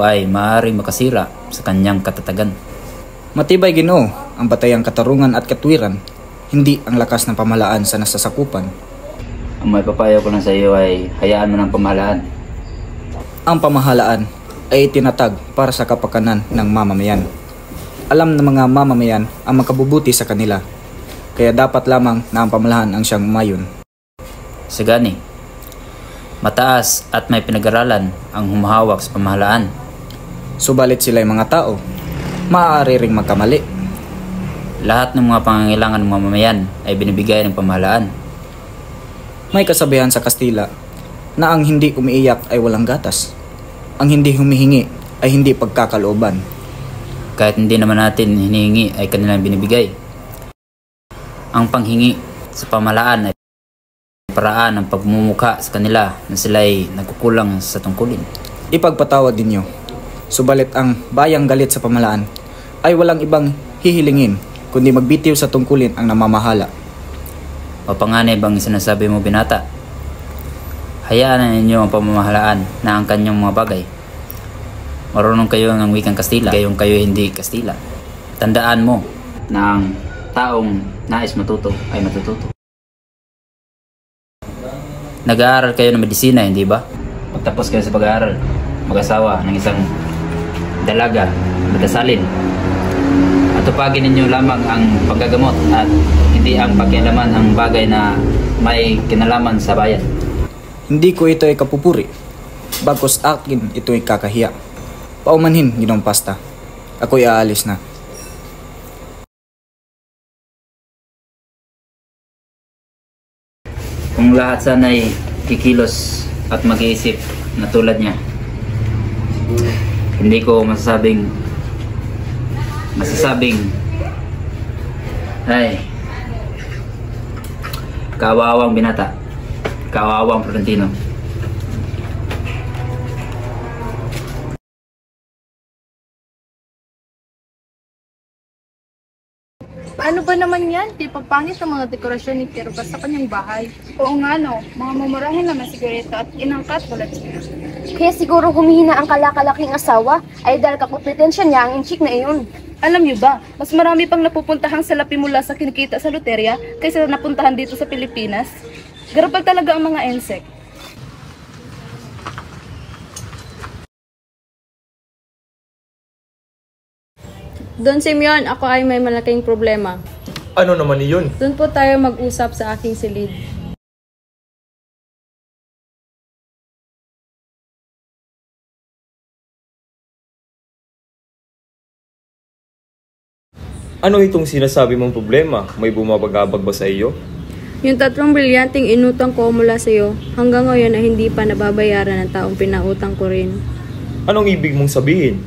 ay maaaring makasira sa kanyang katatagan. Matibay, Ginoo, ang batayang katarungan at katwiran, hindi ang lakas ng pamahalaan sa nasasakupan. Ang may papayo ko lang sa iyo ay hayaan mo ng pamahalaan. Ang pamahalaan ay itinatag para sa kapakanan ng mamamayan. Alam ng mga mamamayan ang makabubuti sa kanila, kaya dapat lamang na ang pamahalaan ang siyang umayon. Sagani, mataas at may pinag-aralan ang humahawak sa pamahalaan. Subalit sila'y mga tao, maaari ring magkamali. Lahat ng mga pangangailangan ng mamamayan ay binibigay ng pamahalaan. May kasabihan sa Kastila na ang hindi umiiyak ay walang gatas. Ang hindi humihingi ay hindi pagkakalooban. Kahit hindi naman natin hinihingi ay kanilang binibigay. Ang panghingi sa pamahalaan ay paraan ng pagmumukha sa kanila na sila ay nagkukulang sa tungkulin. Ipagpatawad ninyo, subalit ang bayang galit sa pamahalaan ay walang ibang hihilingin kundi magbitiw sa tungkulin ang namamahala. O panganib ang sinasabi mo, binata? Hayaan na ninyo ang pamamahalaan na ang kanyang mga bagay. Marunong kayo ng wikang Kastila, kayong kayo hindi Kastila. Tandaan mo na ang taong nais matuto ay matututo. Nag-aaral kayo ng medisina, hindi ba? Pagtapos kayo sa pag-aaral, mag-asawa ng isang dalaga, madasalin. At tupagin ninyo lamang ang paggagamot at hindi ang pakialaman ang bagay na may kinalaman sa bayan. Hindi ko ito ay kapupuri, bagkus akin ito ay kakahiya. Paumanhin, Ginoong Pasta. Ako'y aalis na. Kung lahat sana'y kikilos at mag-iisip na tulad niya, hindi ko masasabing ay kawawang binata, kawawang Florentino. Ano ba naman yan? Di pagpangit ang mga dekorasyon ni Kirba sa kanyang bahay. Oo nga no, mga mumurahin naman siguro ito at inangkat wala siya. Kaya siguro humihina ang kalakalaking asawa ay dahil kakompetensya niya ang inchik na iyon. Alam niyo ba, mas marami pang napupuntahang salapi mula sa kinikita sa loterya kaysa napuntahan dito sa Pilipinas. Garapal talaga ang mga insect. Don Simeon, ako ay may malaking problema. Ano naman iyon? Doon po tayo mag-usap sa aking silid. Ano itong sinasabi mong problema? May bumabagabag ba sa iyo? Yung 3 brilyanteng inutang ko mula sa iyo, hanggang ngayon ay hindi pa nababayaran ng taong pinautang ko rin. Anong ibig mong sabihin?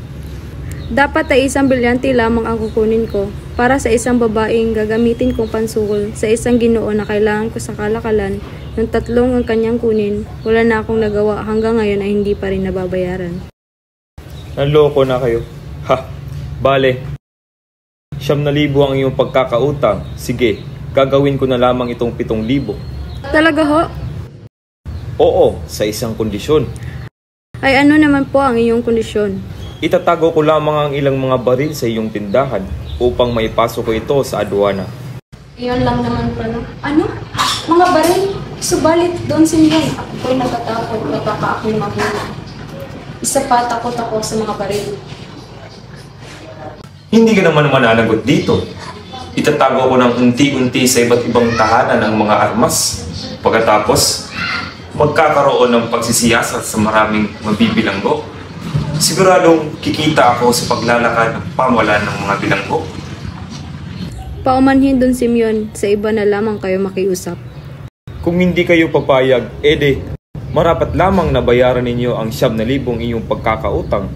Dapat ay 1 brilyante lamang ang kukunin ko para sa isang babaeng gagamitin kong pansukol sa isang Ginoo na kailangan ko sa kalakalan. Nung 3 ang kanyang kunin, wala na akong nagawa hanggang ngayon ay hindi pa rin nababayaran. Nanloko na kayo. Ha! Bale, 9,000 ang iyong pagkakautang. Sige, gagawin ko na lamang itong 7,000. Talaga ho? Oo, sa isang kondisyon. Ay ano naman po ang iyong kondisyon? Itatago ko lamang ang ilang mga baril sa iyong tindahan upang maipasok ko ito sa aduana. Iyon lang naman pala. Ano? Mga baril? Subalit, Don Simeon, ako po'y natatakot na baka ako'y mahuli. Isa pa takot ako sa mga baril. Hindi ka naman mananagot dito. Itatago ko ng unti-unti sa iba't ibang tahanan ang mga armas. Pagkatapos, magkakaroon ng pagsisiyasat sa maraming mabibilanggo. Siguradong kikita ako sa paglalakad ng pamahalaan ng mga bilanggo. Paumanhin, Don Simeon, sa iba na lamang kayo makiusap. Kung hindi kayo papayag, ede, marapat lamang na bayaran ninyo ang 9,000 iyong pagkakautang.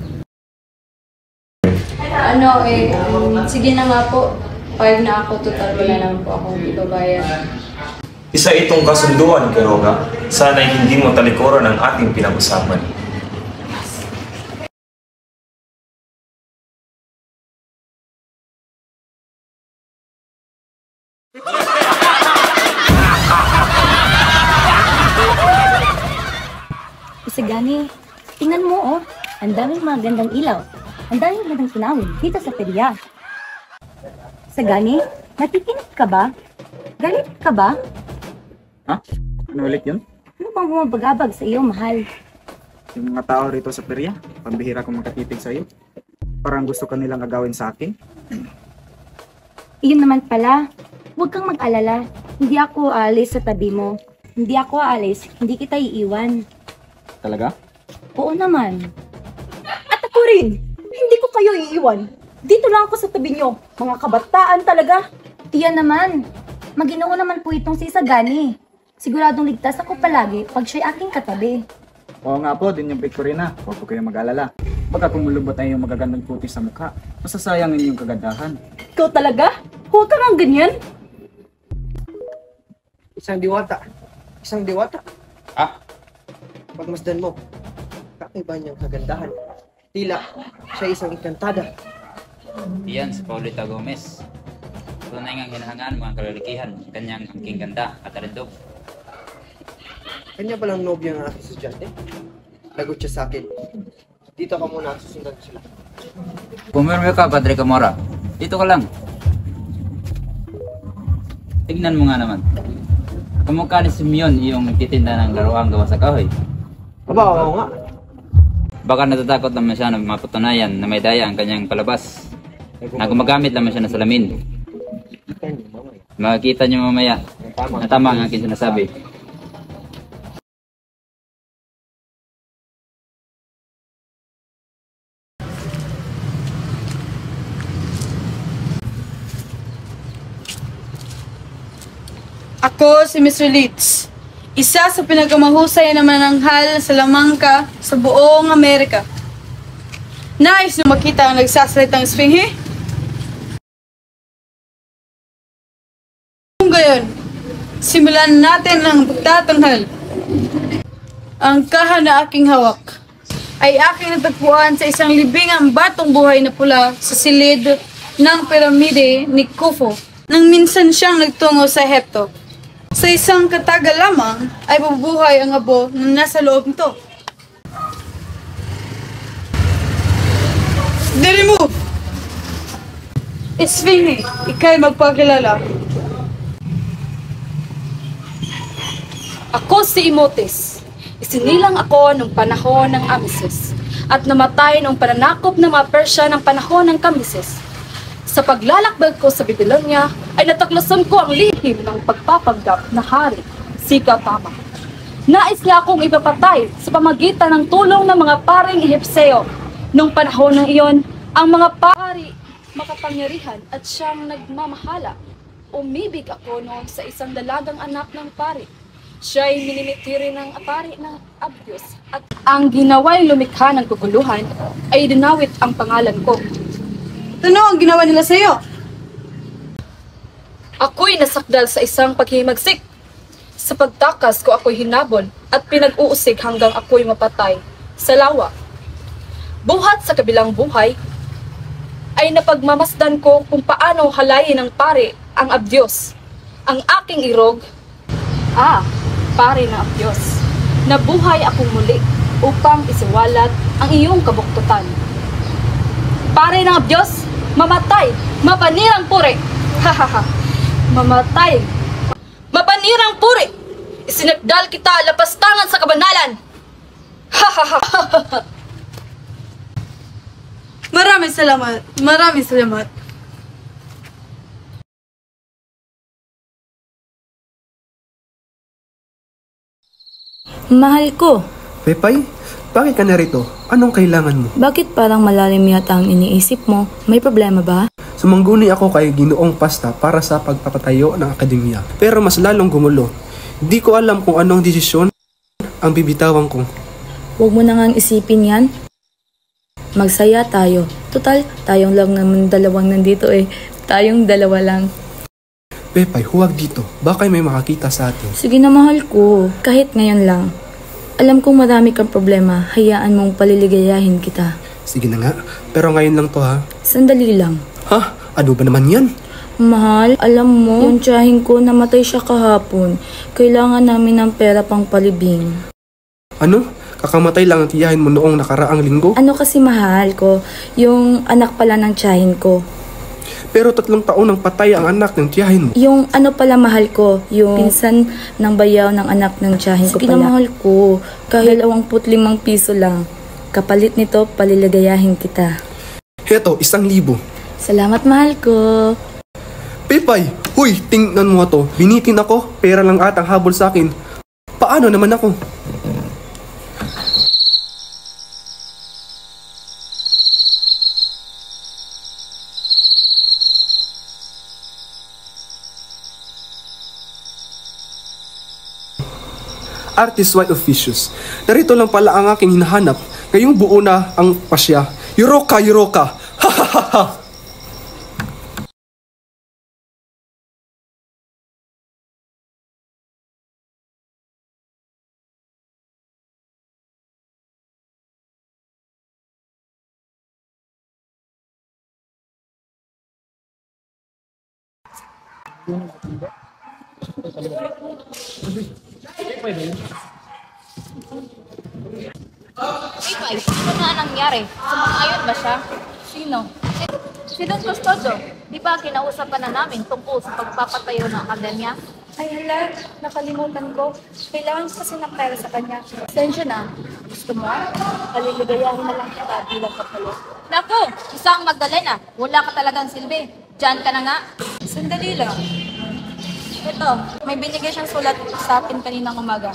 Sige na nga po. 5 na ako, total wala naman po akong ibabayad. Isa itong kasunduan, Quiroga. Sana'y hindi mo talikuran ang ating pinag-usapan. Sagani, tingnan mo ang daming mga gandang ilaw. Ang daming magandang sinawin dito sa perya. Sagani, nakikinig ka ba? Galit ka ba? Ha? Ano ulit yun? Ano bang bumabagabag sa iyo, mahal? Yung mga tao rito sa perya, pambihira kong makatitig sa iyo. Parang gusto ka nilang agawin sa akin. Iyon naman pala, huwag kang mag-alala. Hindi ako aalis sa tabi mo. Hindi ako aalis, hindi kita iiwan. Talaga? Oo naman. At ako rin, hindi ko kayo iiwan. Dito lang ako sa tabi nyo, mga kabataan talaga. Tiyan naman, Maginoo naman po itong si Sagani. Siguradong ligtas ako palagi pag siya'y aking katabi. Oo nga po, din yung Victorina. Huwag po kayong mag-alala. Baka kumulubot na yung magagandang puti sa mukha, masasayangin yung kagandahan. Ikaw talaga? Huwag ka nga ganyan. Isang diwata. Isang diwata. Ah? Pagmasdan mo, kakaiba niyang kagandahan. Tila, siya isang ikantada. Iyan si Paulita Gomez. Tunay ngang hinahangaan mga kalalikihan, kanyang angking ganda at arindog. Kanya palang nobya ng aking estudyante. Lagot siya sa akin. Dito ka muna at susundan sila. Pumirme ka, Padre Camora. Dito ka lang. Tignan mo nga naman. Kamukha ni Simeon yung nagtitinda ng laruang gawa sa kahoy. Aba, oo nga. Baka natatakot naman siya na mapatunayan na may daya ang kanyang palabas. Na gumagamit naman siya ng salamin. Makikita niyo mamaya na tama ang aking sinasabi. Ako si Mr. Leeds, isa sa pinakamahusay na mananghal sa lamangka sa buong Amerika. Nais na makita ang nagsasalitang Sphinge? Kung gayon, simulan natin ang pagtatanghal. Ang kaha na aking hawak ay aking natagpuan sa isang libingang batong buhay na pula sa silid ng piramide ni Khufu nang minsan siyang nagtungo sa Ehipto. Sa isang katagal lamang ay mabubuhay ang abo na nasa loob nito. Dali mo! Sphinge, ika'y magpakilala. Ako si Imotes. Isinilang ako nung panahon ng Amises at namatay nung pananakop ng mga Persya ng panahon ng Kamses. Sa paglalakbay ko sa Babylonia ay natuklasan ko ang lihim ng pagpapanggap na hari, si Gautama. Nais niya akong ipapatay sa pamagitan ng tulong ng mga paring Ehipseo. Nung panahon ng iyon, ang mga pari makapangyarihan at siyang nagmamahala. Umibig ako noon sa isang dalagang anak ng pari. Siya ay minimitiri ng pari ng Abyos at ang ginawa'y lumikha ng kaguluhan ay dinawit ang pangalan ko. Ano ang ginawa nila sa iyo? Ako'y nasakdal sa isang paghihimagsik. Sa pagtakas ko ako'y hinabol at pinag-uusig hanggang ako'y mapatay sa lawa. Buhat sa kabilang buhay, ay napagmamasdan ko kung paano halayin ng pare ang Abyos. Ang aking irog, pare ng Abyos, nabuhay akong muli upang isiwalat ang iyong kabuktutan. Pare ng Abyos, mamatay, mapanirang puri. Hahaha, mamatay, mapanirang puri. Isinagdal kita lapastangan sa kabanalan. Hahaha. Maraming salamat. Maraming salamat. Mahal ko, Pepay, bakit ka narito? Anong kailangan mo? bakit parang malalim yata ang iniisip mo? May problema ba? Sumangguni ako kay Ginoong Pasta para sa pagpapatayo ng akademya. Pero mas lalong gumulo. Di ko alam kung anong desisyon ang bibitawan ko. Huwag mo na ngang isipin yan. Magsaya tayo. Total, tayong lang naman dalawang nandito eh. Tayong dalawa lang. Pepay, huwag dito. Baka may makakita sa atin. Sige na mahal ko, kahit ngayon lang. Alam kong marami kang problema, hayaan mong paliligayahin kita. Sige na nga, pero ngayon lang to ha. Sandali lang. Ha? Ano ba naman yan? Mahal, alam mo, yung tiyahin ko namatay siya kahapon. Kailangan namin ng pera pang palibing. Ano? Kakamatay lang ang tiyahin mo noong nakaraang linggo? Ano kasi mahal ko, yung anak pala ng tiyahin ko. Pero 3 taon nang patay ang anak ng tiyahin mo. Yung ano pala mahal ko, yung pinsan ng bayaw ng anak ng tiyahin ko pala. Sige na mahal ko, kahit 25 piso lang. Kapalit nito, paliligayahin kita. Heto, 1,000. Salamat mahal ko. Pepay, huy, tingnan mo to. Binitin ako, pera lang atang habol sa akin. Paano naman ako? Artis White Officious. Narito lang pala ang aking hinahanap. Ngayong buo na ang pasya. Yuroka, Yuroka! Ha ha ha ha! Ipay, ano na nangyari? Sumang-ayon ba siya? Sino? Si Don Custodio. Di ba kinausapan na namin tungkol sa pagpapatayo ng akademya? Ay hala, nakalimutan ko. Kailangan ko kasi ng pera sa kanya. Pasensya na. Gusto mo? Kaliligayahin na lang kita bilang kapalo. Naku! Isang Magdalena. Wala ka talagang silbi. Diyan ka na nga. Sandali lang. Ito, may binigay siyang sulat sa akin kaninang umaga.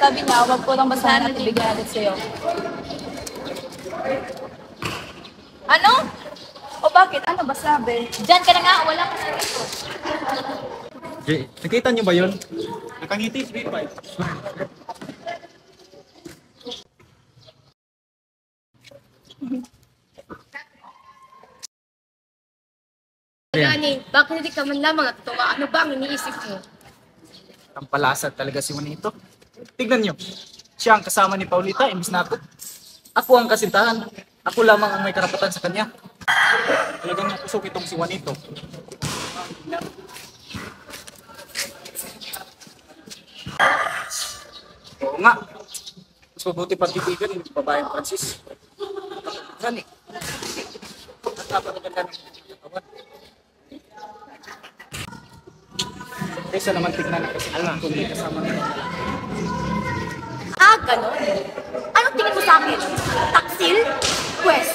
Sabi niya, huwag ko lang basahan at ibigay agad sa'yo. Ano? O bakit? Ano ba sabi? Diyan ka na nga, wala ka sa rito. Jay, nakita niyo ba yun? Nakangiti si Bipay. Gani, bakit hindi ka man lamang at tuwa? Ano ba ang iniisip mo? Ang palasad talaga si Juanito. Tignan niyo, siya ang kasama ni Paulita, imbis na ako. Ako ang kasintahan. Ako lamang ang may karapatan sa kanya. Talagang napusok itong si Juanito. Oo nga. Mas mabuti pagtitigan yung babaeng Francis. Gani. At napakaganda ng katawan. Kaysa naman tignan na kasi alam kung may kasama nila. Ah, ganon? Anong tingin mo sa akin? Taksil? Pwes,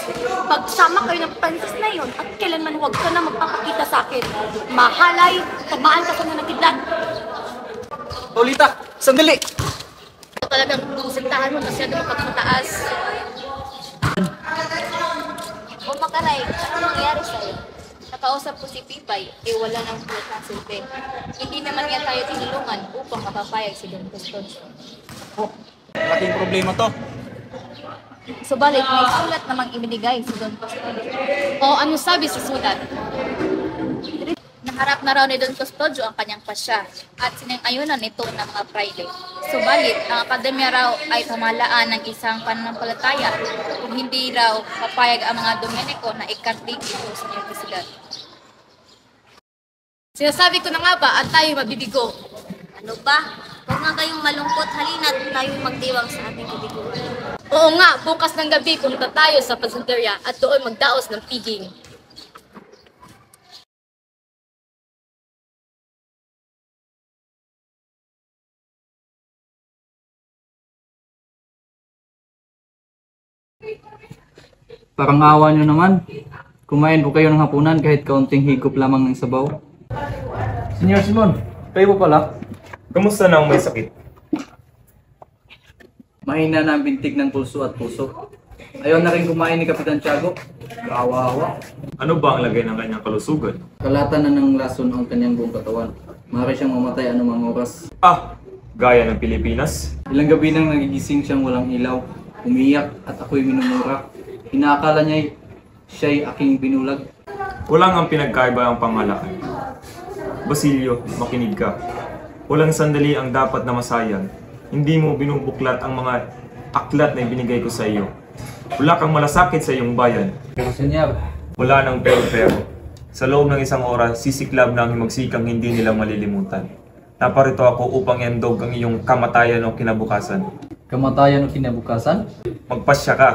pagsama kayo ng Francis na yun at kailanman huwag ka na magpapakita sa akin. Mahalay, tamaan ka sa nanakidlat. Paulita, sandali! Ito talagang sintahan mo masyado mapagmataas. O Makaray, ano nangyari sa'yo? Nakausap ko si Pipay, wala nang bulat ng silbi. Hindi naman nga tayo tinulungan upang mapapayag si Don Custodio. Oh, malaking problema to. Subalit, may sulat namang ibinigay si Don Custodio. O ano sabi sa sulat? Naharap na raw ni Don Custodio ang kanyang pasya at sinang-ayunan nito ng mga praile. Subalit, ang akademya raw ay pamahalaan ng isang pananampalataya kung hindi raw papayag ang mga Domenico na ikartig ito sa universidad. Sinasabi ko na nga ba at tayo mabibigo? Ano ba? Huwag nga kayong malungkot, halina't tayo magdiwang sa ating kabiguan. Oo nga, bukas ng gabi pumunta tayo sa Pasanteria at doon magdaos ng piging. Parang awa nyo naman. Kumain po kayo ng hapunan kahit kaunting higop lamang ng sabaw. Senyor Simon, kayo po pala? Kamusta na ang may sakit? Mahina na ang bintig ng pulso at puso. Ayaw na rin kumain ni Kapitan Tiago. Kaawa-awa. Ano ba ang lagay ng kanyang kalusugan? Kalatan na ng lason ang kanyang buong katawan. Maaari siyang mamatay anumang oras. Ah! Gaya ng Pilipinas? Ilang gabi nang nagigising siyang walang ilaw. Umiyak at ako'y minumura. Inaakala niya siya'y aking binulag. Walang ang pinagkaiba ang pamahalaan. Basilio, makinig ka. Walang sandali ang dapat na masayang. Hindi mo binubuklat ang mga aklat na ibinigay ko sa iyo. Wala kang malasakit sa iyong bayan. Senyor. Wala nang pero-pero. Sa loob ng isang oras, sisiklab na ang himagsikang hindi nila malilimutan. Naparito ako upang iandog ang iyong kamatayan o kinabukasan. Kamatayan o kinabukasan? Magpasya ka.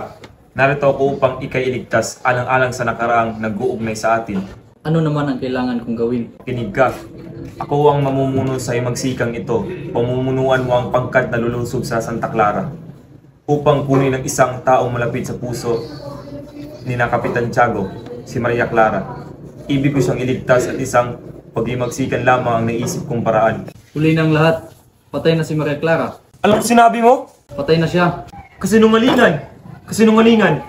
Narito ako upang ikailigtas alang-alang sa nakaraang nag-uugnay sa atin. Ano naman ang kailangan kong gawin? Kinig ka. Ako ang mamumuno sa himagsikang ito. Pamumunuan mo ang pangkat na lulusob sa Santa Clara. Upang kunin ang isang taong malapit sa puso ni na Kapitan Tiago, si Maria Clara. Ibig ko siyang iligtas at isang pag-himagsikan lamang ang naisip kong paraan. Huli ng lahat, patay na si Maria Clara. Alam sinabi mo? Patay na siya. Kasinungalingan! Kasinungalingan!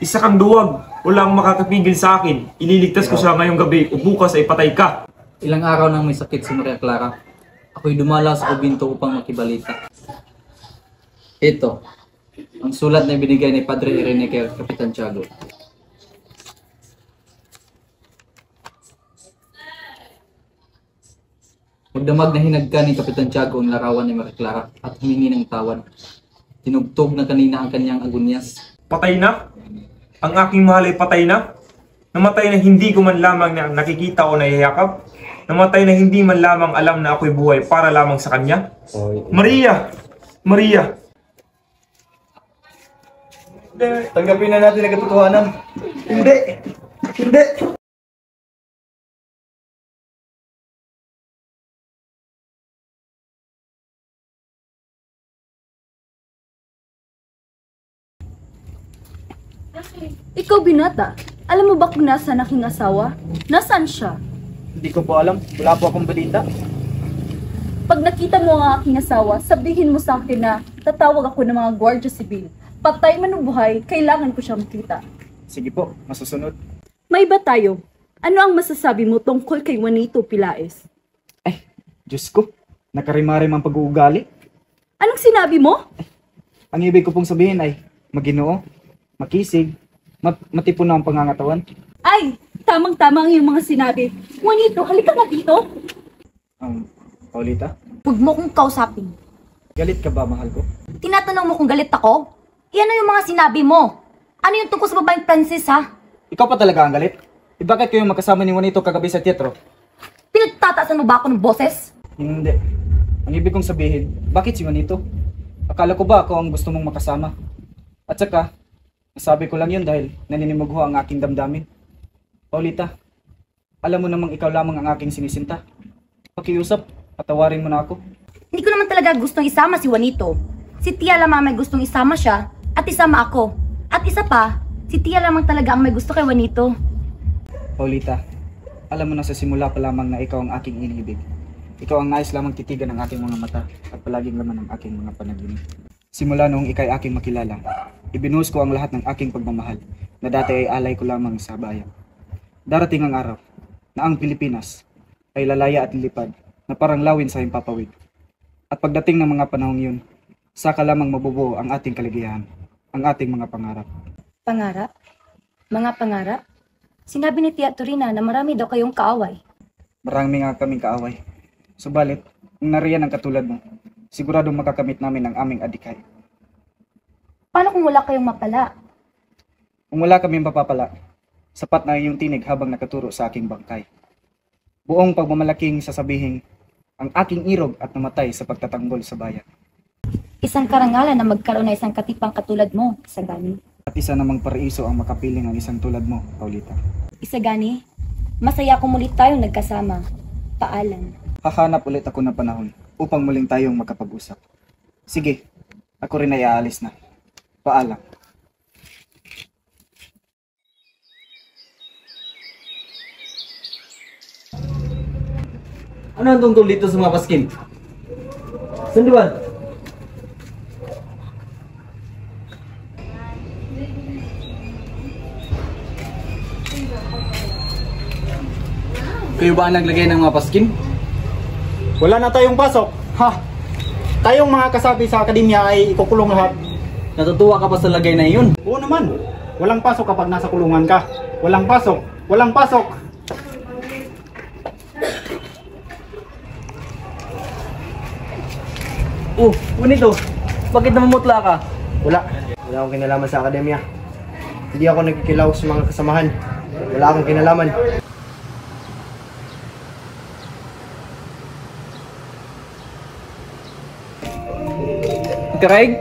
Isa kang duwag! Walang makakapigil sa akin. Ililigtas ko siya ngayong gabi o bukas ay patay ka. Ilang araw nang may sakit si Maria Clara. Ako'y dumala sa kubinto upang makibalita. Ito, ang sulat na binigay ni Padre Irene kay Kapitan Tiago. Magdamag na hinagka ni Kapitan Tiago ang larawan ni Maria Clara at humingi ng tawad. Tinugtog na kanina ang kanyang agonyas. Patay na? Ang aking mahal ay patay na? Namatay na hindi ko man lamang na nakikita o naiyakap? Namatay na hindi man lamang alam na ako'y buhay para lamang sa kanya? Maria! Maria! Tanggapin na natin ang katotohanan. Hindi! Hindi! Ikaw, binata, alam mo ba kung nasaan aking asawa? Nasaan siya? Hindi ko po alam. Wala po akong balita. Pag nakita mo ang aking asawa, sabihin mo sa akin na tatawag ako ng mga Guardia Civil. Patay man o buhay, kailangan ko siya makita. Sige po, masusunod. May iba tayo. Ano ang masasabi mo tungkol kay Juanito Pilaes? Diyos ko, nakarimarim ang pag-uugali. Anong sinabi mo? Ang ibig ko pong sabihin ay maginoo, makisig, matipon na ang pangangatawan. Ay, tamang-tama ang iyong mga sinabi. Juanito, halika na dito. Paulita, Huwag mo kong kausapin. galit ka ba, mahal ko? Tinatanong mo kung galit ako? Iyan yung mga sinabi mo. Ano yung tungkol sa babaeng Francis, ha? Ikaw pa talaga ang galit? Bakit kayo magkasama ni Juanito kagabi sa teatro? Pinagtataasan mo ba ako ng boses? Hindi. Ang ibig kong sabihin, bakit si Juanito? Akala ko ba ako ang gusto mong makasama? At saka, nasabi ko lang yun dahil naninimog ho ang aking damdamin. Paulita, alam mo namang ikaw lamang ang aking sinisinta. Pakiusap, patawarin mo na ako. Hindi ko naman talaga gustong isama si Juanito. Si Tia lamang may gustong isama siya at isama ako. At isa pa, si Tia lamang talaga ang may gusto kay Juanito. Paulita, alam mo na sa simula pa lamang na ikaw ang aking inibig. Ikaw ang nais lamang titigan ng aking mga mata at palaging laman ng aking mga panaginip. Simula noong ikay aking makilala, ibinuhos ko ang lahat ng aking pagmamahal na dati ay alay ko lamang sa bayan. Darating ang araw na ang Pilipinas ay lalaya at lilipad na parang lawin sa himpapawid. At pagdating ng mga panahong yun, saka lamang mabubuo ang ating kaligayahan, ang ating mga pangarap. Pangarap? Mga pangarap? Sinabi ni Tia Turina na marami daw kayong kaaway. Marami nga kaming kaaway. Subalit, kung nariyan ang katulad mo, siguradong makakamit namin ang aming adikay. Paano kung wala kayong mapala? Kung wala kaming mapapala, sapat na iyong tinig habang nakaturo sa aking bangkay. Buong pagmamalaking sasabihin, ang aking irog at namatay sa pagtatanggol sa bayan. Isang karangalan na magkaroon na isang katipang katulad mo, Isagani. At isa namang paraiso ang makapiling ang isang tulad mo, Paulita. Isagani, masaya kung muli tayong nagkasama. Paalam. Hahanap ulit ako ng panahon upang muling tayong magkapag-usap. Sige, ako rin ay aalis na. Paalam. Ano ang tungkol dito sa mga paskin? Sanduan! Kayo ba ang naglagay ng mga paskin? Wala na tayong pasok. Ha! Tayong mga kasapi sa akademya ay ikukulong lahat. Natutuwa ka pa sa lagay na iyon? Oo naman. Walang pasok kapag nasa kulungan ka. Walang pasok. Walang pasok. Oh, Juanito, bakit namumutla ka? Wala akong kinalaman sa akademya. Hindi ako nagkikilaw sa mga kasamahan. Wala akong kinalaman. Magkaraig?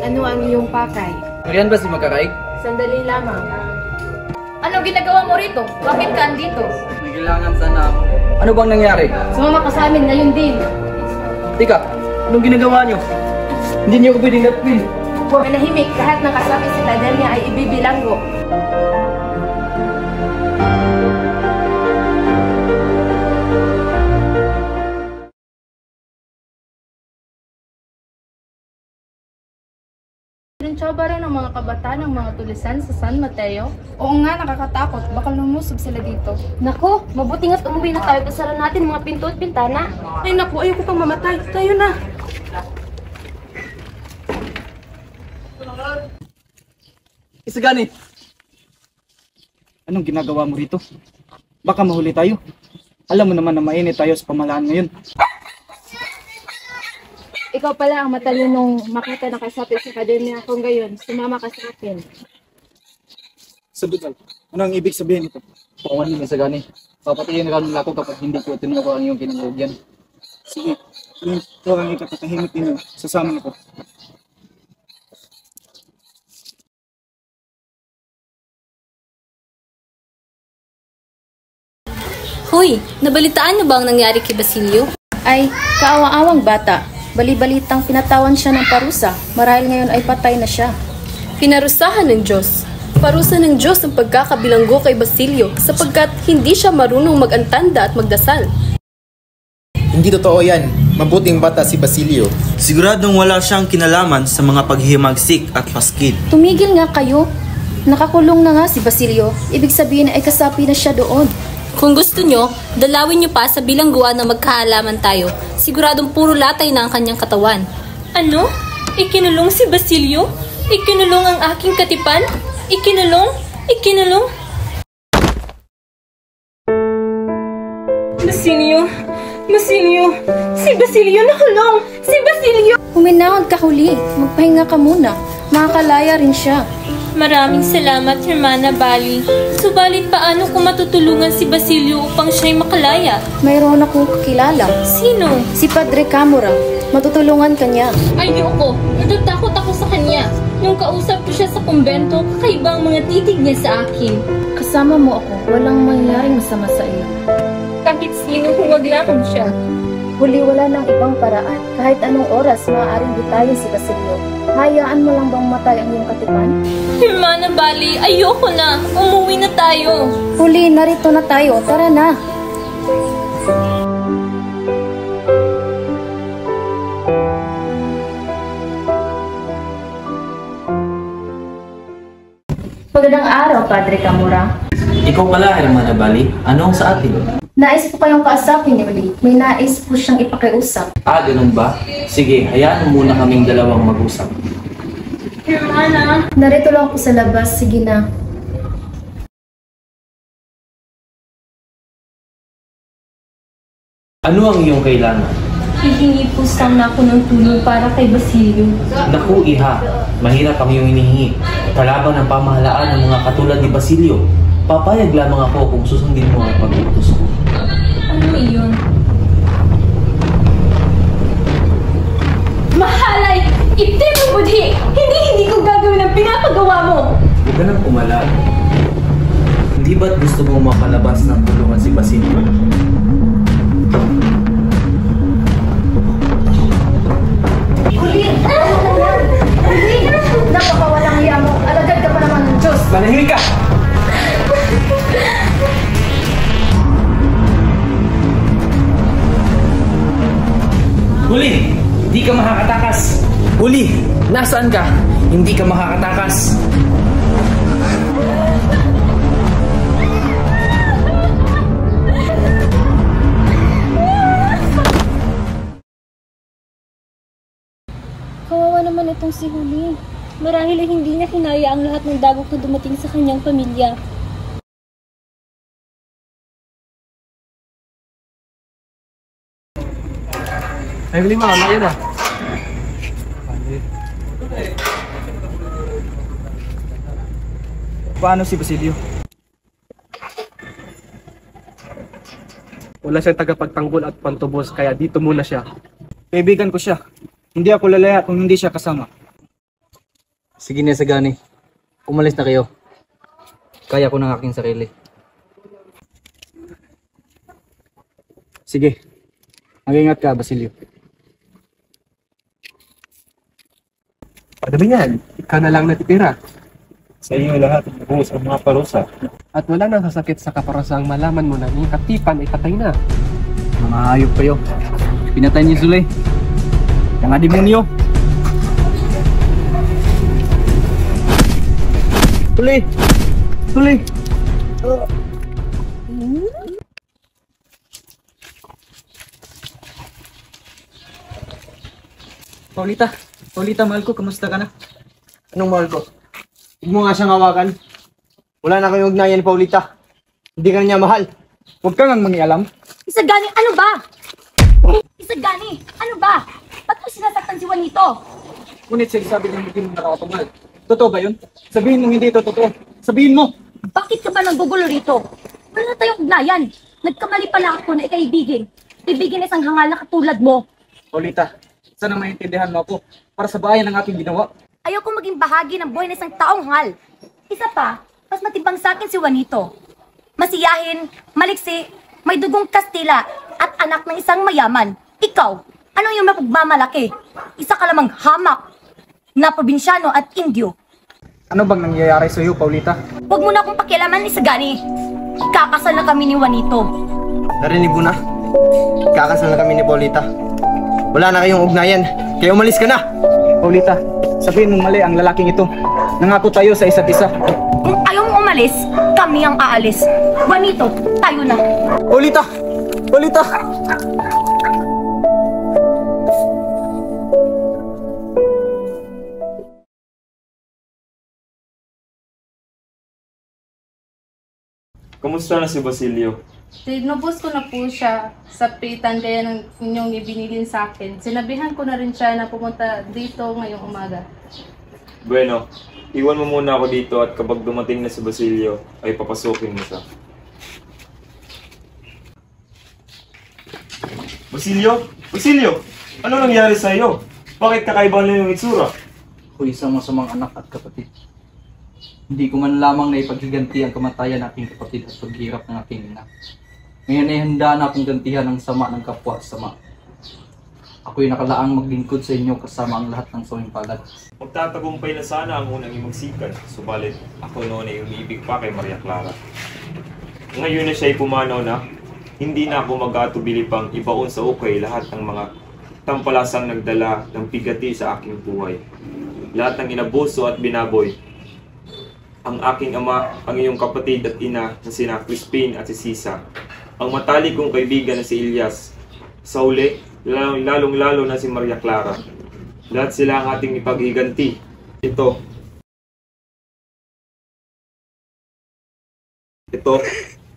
Ano ang iyong pakay? Marian ba si Magkaraig? Sandali lamang. Anong ginagawa mo rito? Bakit ka andito? May kailangan sana ako. Ano bang nangyari? Sumama ka sa amin ngayon din. Tika, anong ginagawa niyo? Hindi niyo ko pwedeng napin. Manahimik, lahat ng kasabi sa akademya ay ibibilanggo. Pinantsaba rin ang mga kabataan ng mga tulisan sa San Mateo. Oo nga, nakakatakot. Baka lumusob sila dito. Naku, mabuti nga't umuwi na tayo. Kasara natin mga pinto at pintana. Ay naku, ayoko pang mamatay. Tayo na. Isagani! Anong ginagawa mo rito? Baka mahuli tayo. Alam mo naman na mainit tayo sa pamahalaan ngayon. Ikaw pala ang matalinong makita na kasapi sa akademya kung gayon, sumama ka sa akin. Sabutal, ano ang ibig sabihin nito? Pakuan mo Isagani. Papatayin na lang ako kapag hindi ko tinuko ang iyong kinalagyan. Sige, ito ang ikapatahimik ninyo. Sasama ako. Hoy, nabalitaan niyo ba ang nangyari kay Basilio? Ay, kaawa-awang bata. Bali-balitang pinatawan siya ng parusa. Marahil ngayon ay patay na siya. Pinarusahan ng Diyos. Parusa ng Diyos ang pagkakabilanggo kay Basilio sapagkat hindi siya marunong mag-antanda at magdasal. Hindi totoo yan. Mabuting bata si Basilio. Siguradong wala siyang kinalaman sa mga paghihimagsik at paskid. Tumigil nga kayo. Nakakulong na nga si Basilio. Ibig sabihin ay kasapi na siya doon. Kung gusto nyo, dalawin nyo pa sa bilangguan na magkaalaman tayo. Siguradong puro latay na ang kanyang katawan. Ano? Ikinulong si Basilio? Ikinulong ang aking katipan? Ikinulong? Ikinulong? Basilio! Basilio! Si Basilio nakulong! Si Basilio! Huminahon ka huli. Magpahinga ka muna. Makakalaya rin siya. Maraming salamat, Hermana Bali. Subalit paano ko matutulungan si Basilio upang siya'y makalaya? Mayroon akong kakilala. Sino? Si Padre Camora. Matutulungan ka niya. Ayoko! Natatakot ako sa kanya. Nung kausap ko siya sa kumbento, kakaiba ang mga titig niya sa akin. Kasama mo ako. Walang mangyayaring masama sa iyo. Kahit sino, huwag lamang siya. Huli wala ng ibang paraan. Kahit anong oras, maaaring bitayin si Basilio. Hayaan mo lang bang matay ang iyong katipan? Hermana Bali, ayoko na. Umuwi na tayo. Huli, narito na tayo. Tara na. Magandang araw, Padre Camora. Ikaw pala, Hermana Bali. Ano ang sa atin? Nais po kayong kausapin ni Uli. May nais po siyang ipakiusap. Ganun ba? Sige, hayaan mo muna kaming dalawang mag-usap. Hermana! Narito lang po sa labas. Sige na. Ano ang iyong kailangan? Hihingi po sana ako ng tulong para kay Basilio. Naku, Iha. Mahirap ang iyong hinihingi. Kalaban ng pamahalaan ng mga katulad ni Basilio. Papayag lamang ako kung susundin mo ang pag-utos ko. Ano iyon? Mahalay! Itim mo budhi! Hindi ko gagawin ang pinapagawa mo! Huwag ka nang umalag. Hindi ba't gusto mo makalabas ng kulungan si Basilio? Uli! Uli! Napakawalang hiya mo. Alagad ka pa naman ng Diyos. Manahimik ka! Huli! Hindi ka makakatakas! Huli! Nasaan ka? Hindi ka makakatakas! Kawawa naman itong si Huli. Marahil ay hindi niya kinaya ang lahat ng dagok na dumating sa kanyang pamilya. Ay, Lima, ayun na. Paano si Basilio? Wala siyang tagapagtanggol at pantubos, kaya dito muna siya. Kaibigan ko siya. Hindi ako lalaya kung hindi siya kasama. Sige na, Isagani. Umalis na kayo. Kaya ko ng aking sarili. Sige. Mag-ingat ka, Basilio. Paano yan? Ikaw na lang natitira. Sa iyo lahat buhos ang mga parusa. At wala nang sasakit sa kaparusang malaman mo na ang katipan ay patay na. Mga hayop kayo. Pinatay ni Zulay. Mga demonyo. Tuloy! Tuloy! Paulita, mahal ko, kamusta ka na? Anong mahal ko? Huwag mo nga siyang hawakan. Wala na kayong ugnayan, Paulita. Hindi ka na niya mahal. Huwag ka ngang mangialam. Isagani, ano ba? Isagani, ano ba? Ba't mo sinasaktan si Juanito? Ngunit sinasabi ng hindi mo nakakatungal. Totoo ba yun? Sabihin mo hindi ito totoo. Sabihin mo. Bakit ka ba nanggugulo rito? Wala na tayong ugnayan. Nagkamali pala ako na ikaibigin. Ibigin isang hangal na katulad mo. Paulita, sana maintindihan mo ako para sa bayan ng aking ginawa. Ayoko maging bahagi ng buhay ng isang taong hangal. Isa pa, mas matibang sa akin si Juanito. Masiyahin, maliksi, may dugong Kastila at anak ng isang mayaman. Ikaw, ano yung mapagmamalaki? Isa ka lamang hamak na probinsyano at Indio. Ano bang nangyayari sa iyo, Paulita? Huwag mo na akong pakialaman, Isagani. Kakasal na kami ni Juanito. Narinig mo na? Kakasal na kami ni Paulita. Wala na kayong ugnayan, kaya umalis ka na! Paulita, sabihin mong mali ang lalaking ito. Nangako tayo sa isa't isa. Kung ayaw mong umalis, kami ang aalis. Juanito, tayo na. Paulita! Paulita! Kamusta na si Basilio? Tinubos ko na po siya sa pitan kaya ng inyong ibinilin sa akin. Sinabihan ko na rin siya na pumunta dito ngayong umaga. Bueno, iwan mo muna ako dito at kapag dumating na si Basilio, ay papasukin mo siya. Basilio? Basilio! Ano nangyari sa iyo? Bakit kakaiba na yung itsura? Ako isang masamang anak at kapatid. Hindi ko man lamang naipaghiganti ang kamatayan ng aking kapatid at paghirap ng aking ina. Ngayon ay handa na akong gantihan ang sama ng kapwa at sama. Ako'y nakalaang maglingkod sa inyo kasama ang lahat ng sawing palad. Magtatagumpay na sana ang unang imagsikan, subalit ako noon ay umiibig pa kay Maria Clara. Ngayon na siya'y pumanaw na, hindi na ako mag-atubili pang ibaon sa ukay lahat ng mga tampalasang nagdala ng pigati sa aking buhay. Lahat ng inabuso at binaboy. Ang aking ama, ang iyong kapatid at ina na sina Crispin at si Sisa. Ang matalik kong kaibigan na si Elias. Sa huli, lalong-lalo na si Maria Clara. Lahat sila ang ating ipaghiganti. Ito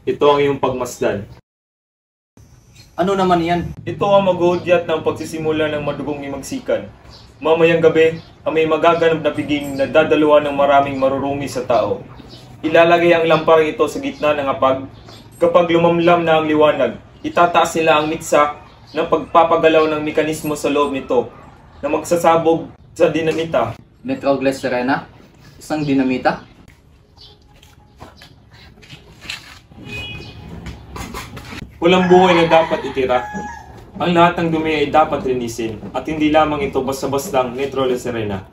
ang iyong pagmasdan. Ano naman yan? Ito ang maghuhudyat ng pagsisimula ng madugong imagsikan. Mamayang gabi, ang may magaganap na piging na dadalawa ng maraming marurungi sa tao. Ilalagay ang lamparing ito sa gitna ng apag. Kapag lumamlam na ang liwanag, itataas nila ang mitsa ng pagpapagalaw ng mekanismo sa loob nito na magsasabog sa dinamita. Nitroglycerina? Isang dinamita? Walang buhay na dapat itira. Ang lahat ng dumi ay dapat linisin at hindi lamang ito basta-bastang nitroglycerina.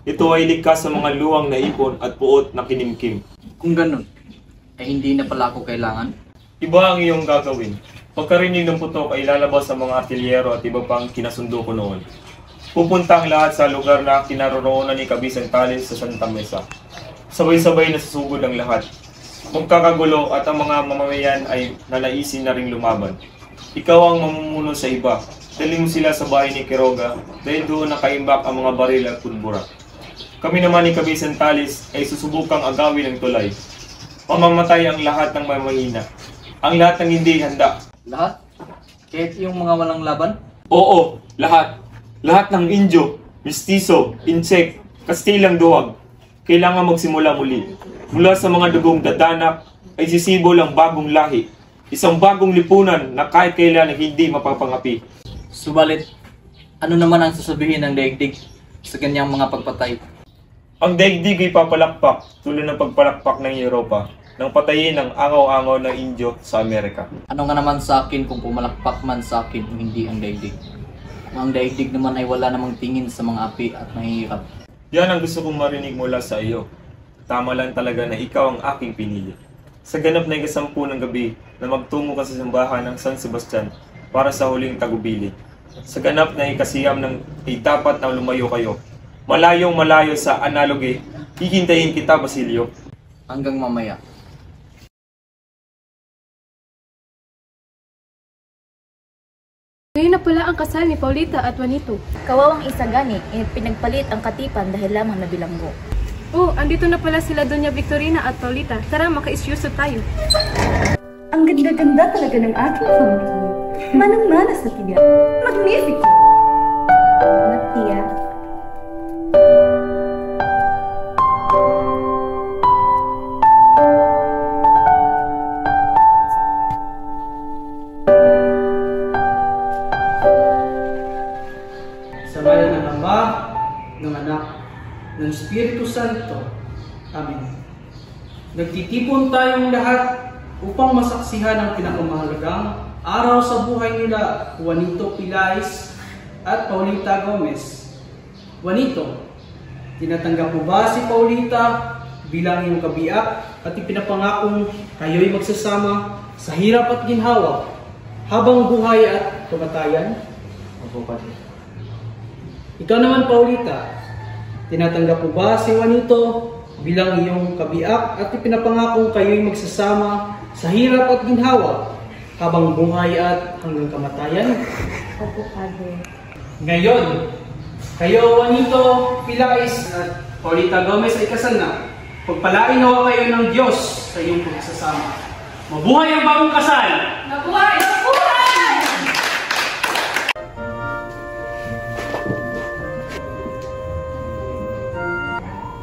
Ito ay likas sa mga luwang na ipon at puot na kinimkim. Kung ganun, ay hindi na pala ako kailangan? Iba ang iyong gagawin. Pagkarinig ng putok ay lalabas sa mga artilyero at iba pang kinasundo ko noon. Pupunta ang lahat sa lugar na kinaroroonan ni Kabisang Talis sa Santa Mesa. Sabay-sabay na susugod ang lahat. Magkakagulo at ang mga mamamayan ay nanaisin na ring lumaban. Ikaw ang mamumuno sa iba. Dali mo sila sa bahay ni Quiroga dahil doon nakaimbak ang mga baril at pulbura. Kami naman ni Kabisang Talis ay susubukang agawin ng tulay. Pamamatay ang lahat ng mamahina. Ang lahat ng hindi handa. Lahat? Kahit yung mga walang laban? Oo, lahat. Lahat ng Indio, Mestizo, Insek, Kastilang duwag. Kailangan magsimula muli. Mula sa mga dugong dadanak ay sisibol ang bagong lahi. Isang bagong lipunan na kahit kailan hindi mapapangapi. Subalit, ano naman ang sasabihin ng daigdig sa ganyang mga pagpatay? Ang daigdig ay papalakpak tulad ng pagpalakpak ng Europa nang patayin ang angaw-angaw ng Indio sa Amerika. Ano nga naman sa akin kung pumalakpak man sa akin o hindi ang daigdig? Ang daigdig naman ay wala namang tingin sa mga api at mahihirap. Yan ang gusto kong marinig mula sa iyo. Tama lang talaga na ikaw ang aking pinili. Sa ganap na ikasampu ng gabi na magtungo ka sa simbahan ng San Sebastian para sa huling tagubilin. Sa ganap na ikasiyam ng dapat na lumayo kayo. Malayong malayo sa analogy, hihintayin kita, Basilio. Hanggang mamaya. Ngayon na pala ang kasal ni Paulita at Juanito. Kawawang Isagani, pinagpalit ang katipan dahil lamang na bilanggo. Oh, andito na pala sila Doña Victorina at Paulita. Tara, maka-isyuso tayo. Ang ganda-ganda talaga ng aking pamilya. Manang-mana sa tiga. Magnifico! Matia. Sa ngalan ng Ama, ng Anak, ng Espiritu Santo. Amen. Nagtitipon tayong lahat upang masaksihan ang pinakamahalagang araw sa buhay nila Juanito Pilais at Paulita Gomez. Juanito, tinatanggap mo ba si Paulita bilang iyong kabiyak at ipinapangakong kayo'y magsasama sa hirap at ginhawa habang buhay at kamatayan? Opo, Padre. Ikaw naman, Paulita, tinatanggap mo ba si Juanito bilang iyong kabiak at ipinapangakong kayo'y magsasama sa hirap at ginhawa habang buhay at hanggang kamatayan? Opo, Padre. Ngayon, kayo, Juanito Pilais at Paulita Gomez ay kasal na. Pagpalain nawa kayo ng Diyos sa iyong pagsasama. Mabuhay ang bagong kasal! Mabuhay! Mabuhay!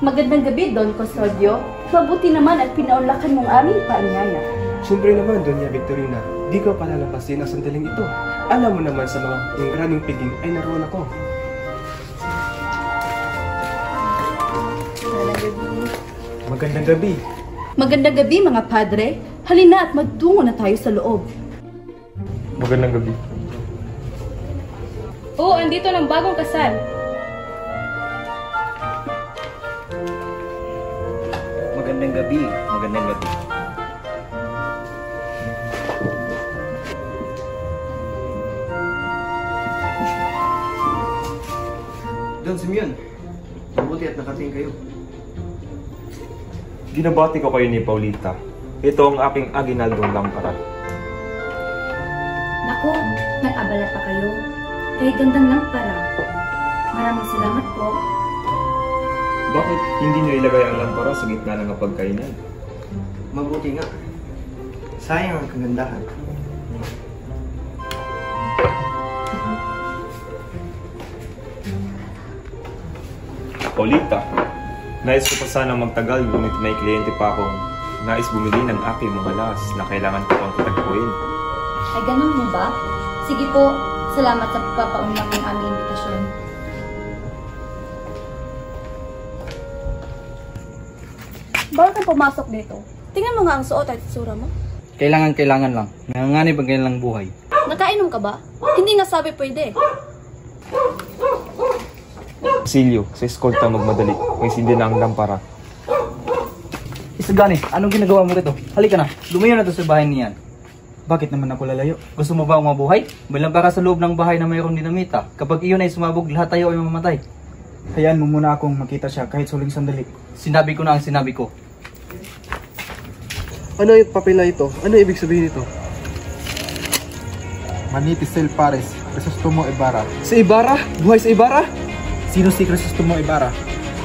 Magandang gabi, Don Custodio. Mabuti naman at pinaunlakan mong aming paanyaya. Siyempre naman, Doña Victorina, di ko palalampasin ang sandaling ito. Alam mo naman sa mga ingranong piging ay naroon ako. Magandang gabi. Magandang gabi, mga padre. Halina at magtungo na tayo sa loob. Magandang gabi. Oh, andito ng bagong kasal. Magandang gabi. Magandang gabi. Don Simeon, mabuti at nakating kayo. Ginabati ko kayo ni Paulita. Ito ang aking aginaldong lampara. Naku, nag-abala pa kayo. Kay gandang lampara. Maraming salamat po. Bakit hindi niyo ilagay ang lampara sa gitna ng pagkainan? Mabuti nga. Sayang ang kagandahan. Paulita, nais ko pa sana magtagal ngunit may kliyente pa akong nais bumili ng aking mga las na kailangan ko pang tatagpuin. Ay, ganun mo ba? Sige po, salamat sa pagpapaunlak ng aming imbitasyon. Bawal kang pumasok dito. Tingnan mo nga ang suot at itsura mo. Kailangan lang. Nanganganib ang kanilang buhay. Nakainom ka ba? Hindi nga sabi pwede. Silio, sa eskolta magmadali. May sindi na ang lampara. Isagani, anong ginagawa mo rito? Halika na, lumayo na to sa bahay niyan. Bakit naman ako lalayo? Gusto mo ba mabuhay? May lampara sa loob ng bahay na mayroong dinamita. Kapag iyon ay sumabog, lahat tayo ay mamamatay. Hayaan mo muna akong makita siya kahit suling sandali. Sinabi ko na ang sinabi ko. Ano yung papel na ito? Ano ibig sabihin ito? Manitisel Pares, Crisostomo Ibarra. Si Ibarra? Buhay si Ibarra? Sino si Crisostomo Ibarra?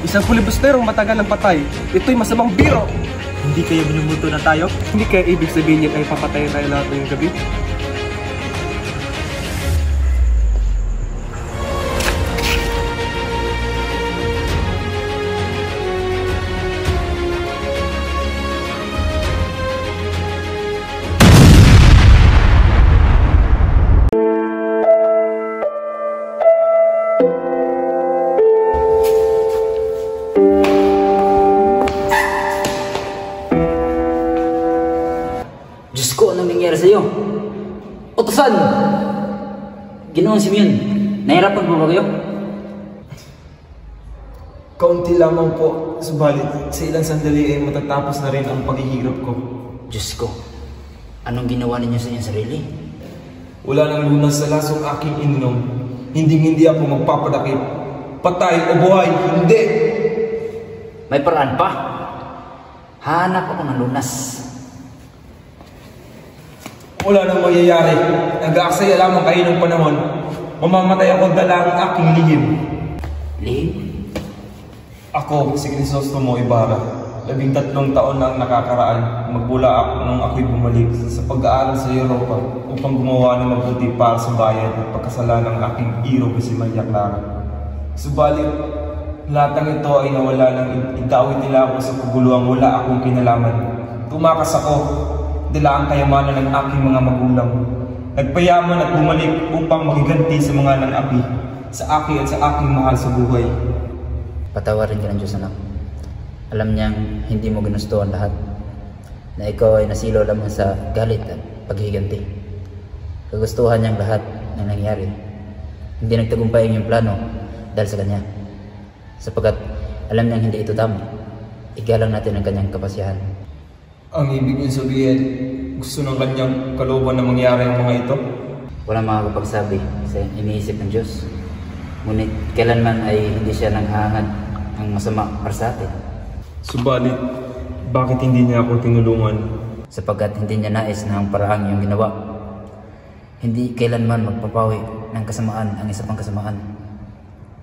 Isang kulibusterong matagal ng patay. Ito'y masamang biro! Hindi kayo binumuto na tayo? Hindi kaya ibig sabihin niya ay papatayin tayo lahat ngayong gabi? Diyos ko, anong nangyari sa'yo? Utusan! Ginoong Simeon, nahirapan po ba kayo? Kaunti lamang po, subalit sa ilang sandali ay matatapos na rin ang paghihirap ko. Diyos ko, anong ginawa ninyo sa inyong sarili? Wala nang lunas sa lasong aking ininom. Hindi ako magpapadakip. Patay o buhay, hindi! May paraan pa. Hanap ako ng lunas. Wala nang mangyayari. Nag-aaksaya lamang kayo ng panahon. Mamamatay ako dala ang aking lihim. Lihim? Ako, si Crisostomo Ibarra, 13 taon na ang nakakaraan magmula nung ako'y bumalik sa pag-aaral sa Europa upang gumawa ng mabuti para sa bayan at pagkasalan ng aking hero si Maria Clara. Subalit, lahat ng ito ay nawala nang itawid nila ako sa kaguluhang wala akong kinalaman. Tumakas ako, dala ang kayamanan ng aking mga magulang. Nagpayaman at bumalik upang makiganti sa mga nang-api, sa akin at sa aking mahal sa buhay. Patawarin ka ng Diyos, anak. Alam niyang hindi mo ginusto ang lahat, na ikaw ay nasilo lamang sa galit at paghiganti. Kagustuhan niyang lahat ng nangyari. Hindi nagtagumpay ang iyong plano dahil sa kanya. Sapagkat alam niyang hindi ito tama, igalang natin ang kanyang kapasyahan. Ang ibig niyo sabihin, gusto ng kanyang kalooban na mangyari ang mga ito? Walang makakapagsabi sa iniisip ng Diyos. Ngunit kailanman ay hindi siya nanghahangad ang masama para sa atin. Subalit, bakit hindi niya ako tinulungan? Sapagkat hindi niya nais na ang paraang iyong ginawa. Hindi kailanman magpapawi ng kasamaan ang isa pang kasamaan.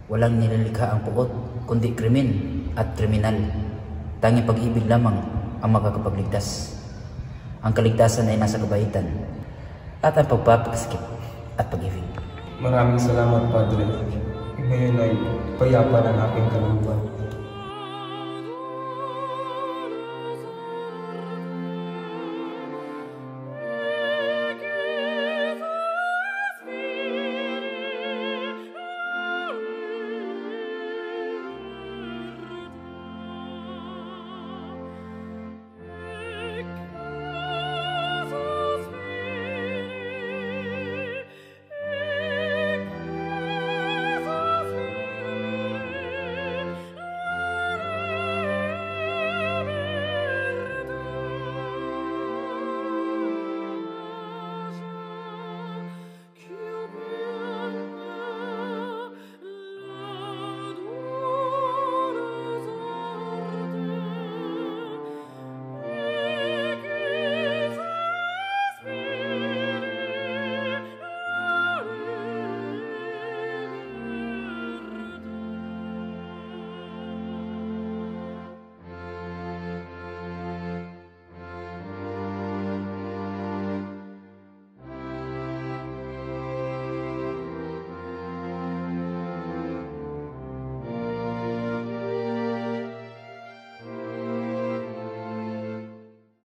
Walang nilalikha ang puot, kundi krimen at kriminal. Tanging pag-ibig lamang ang makakapagligtas. Ang kaligtasan ay nasa kabaitan at ang pagpapasikip at pag-ibig. Maraming salamat, Padre. Ngayon ay payapa ng aking kalooban.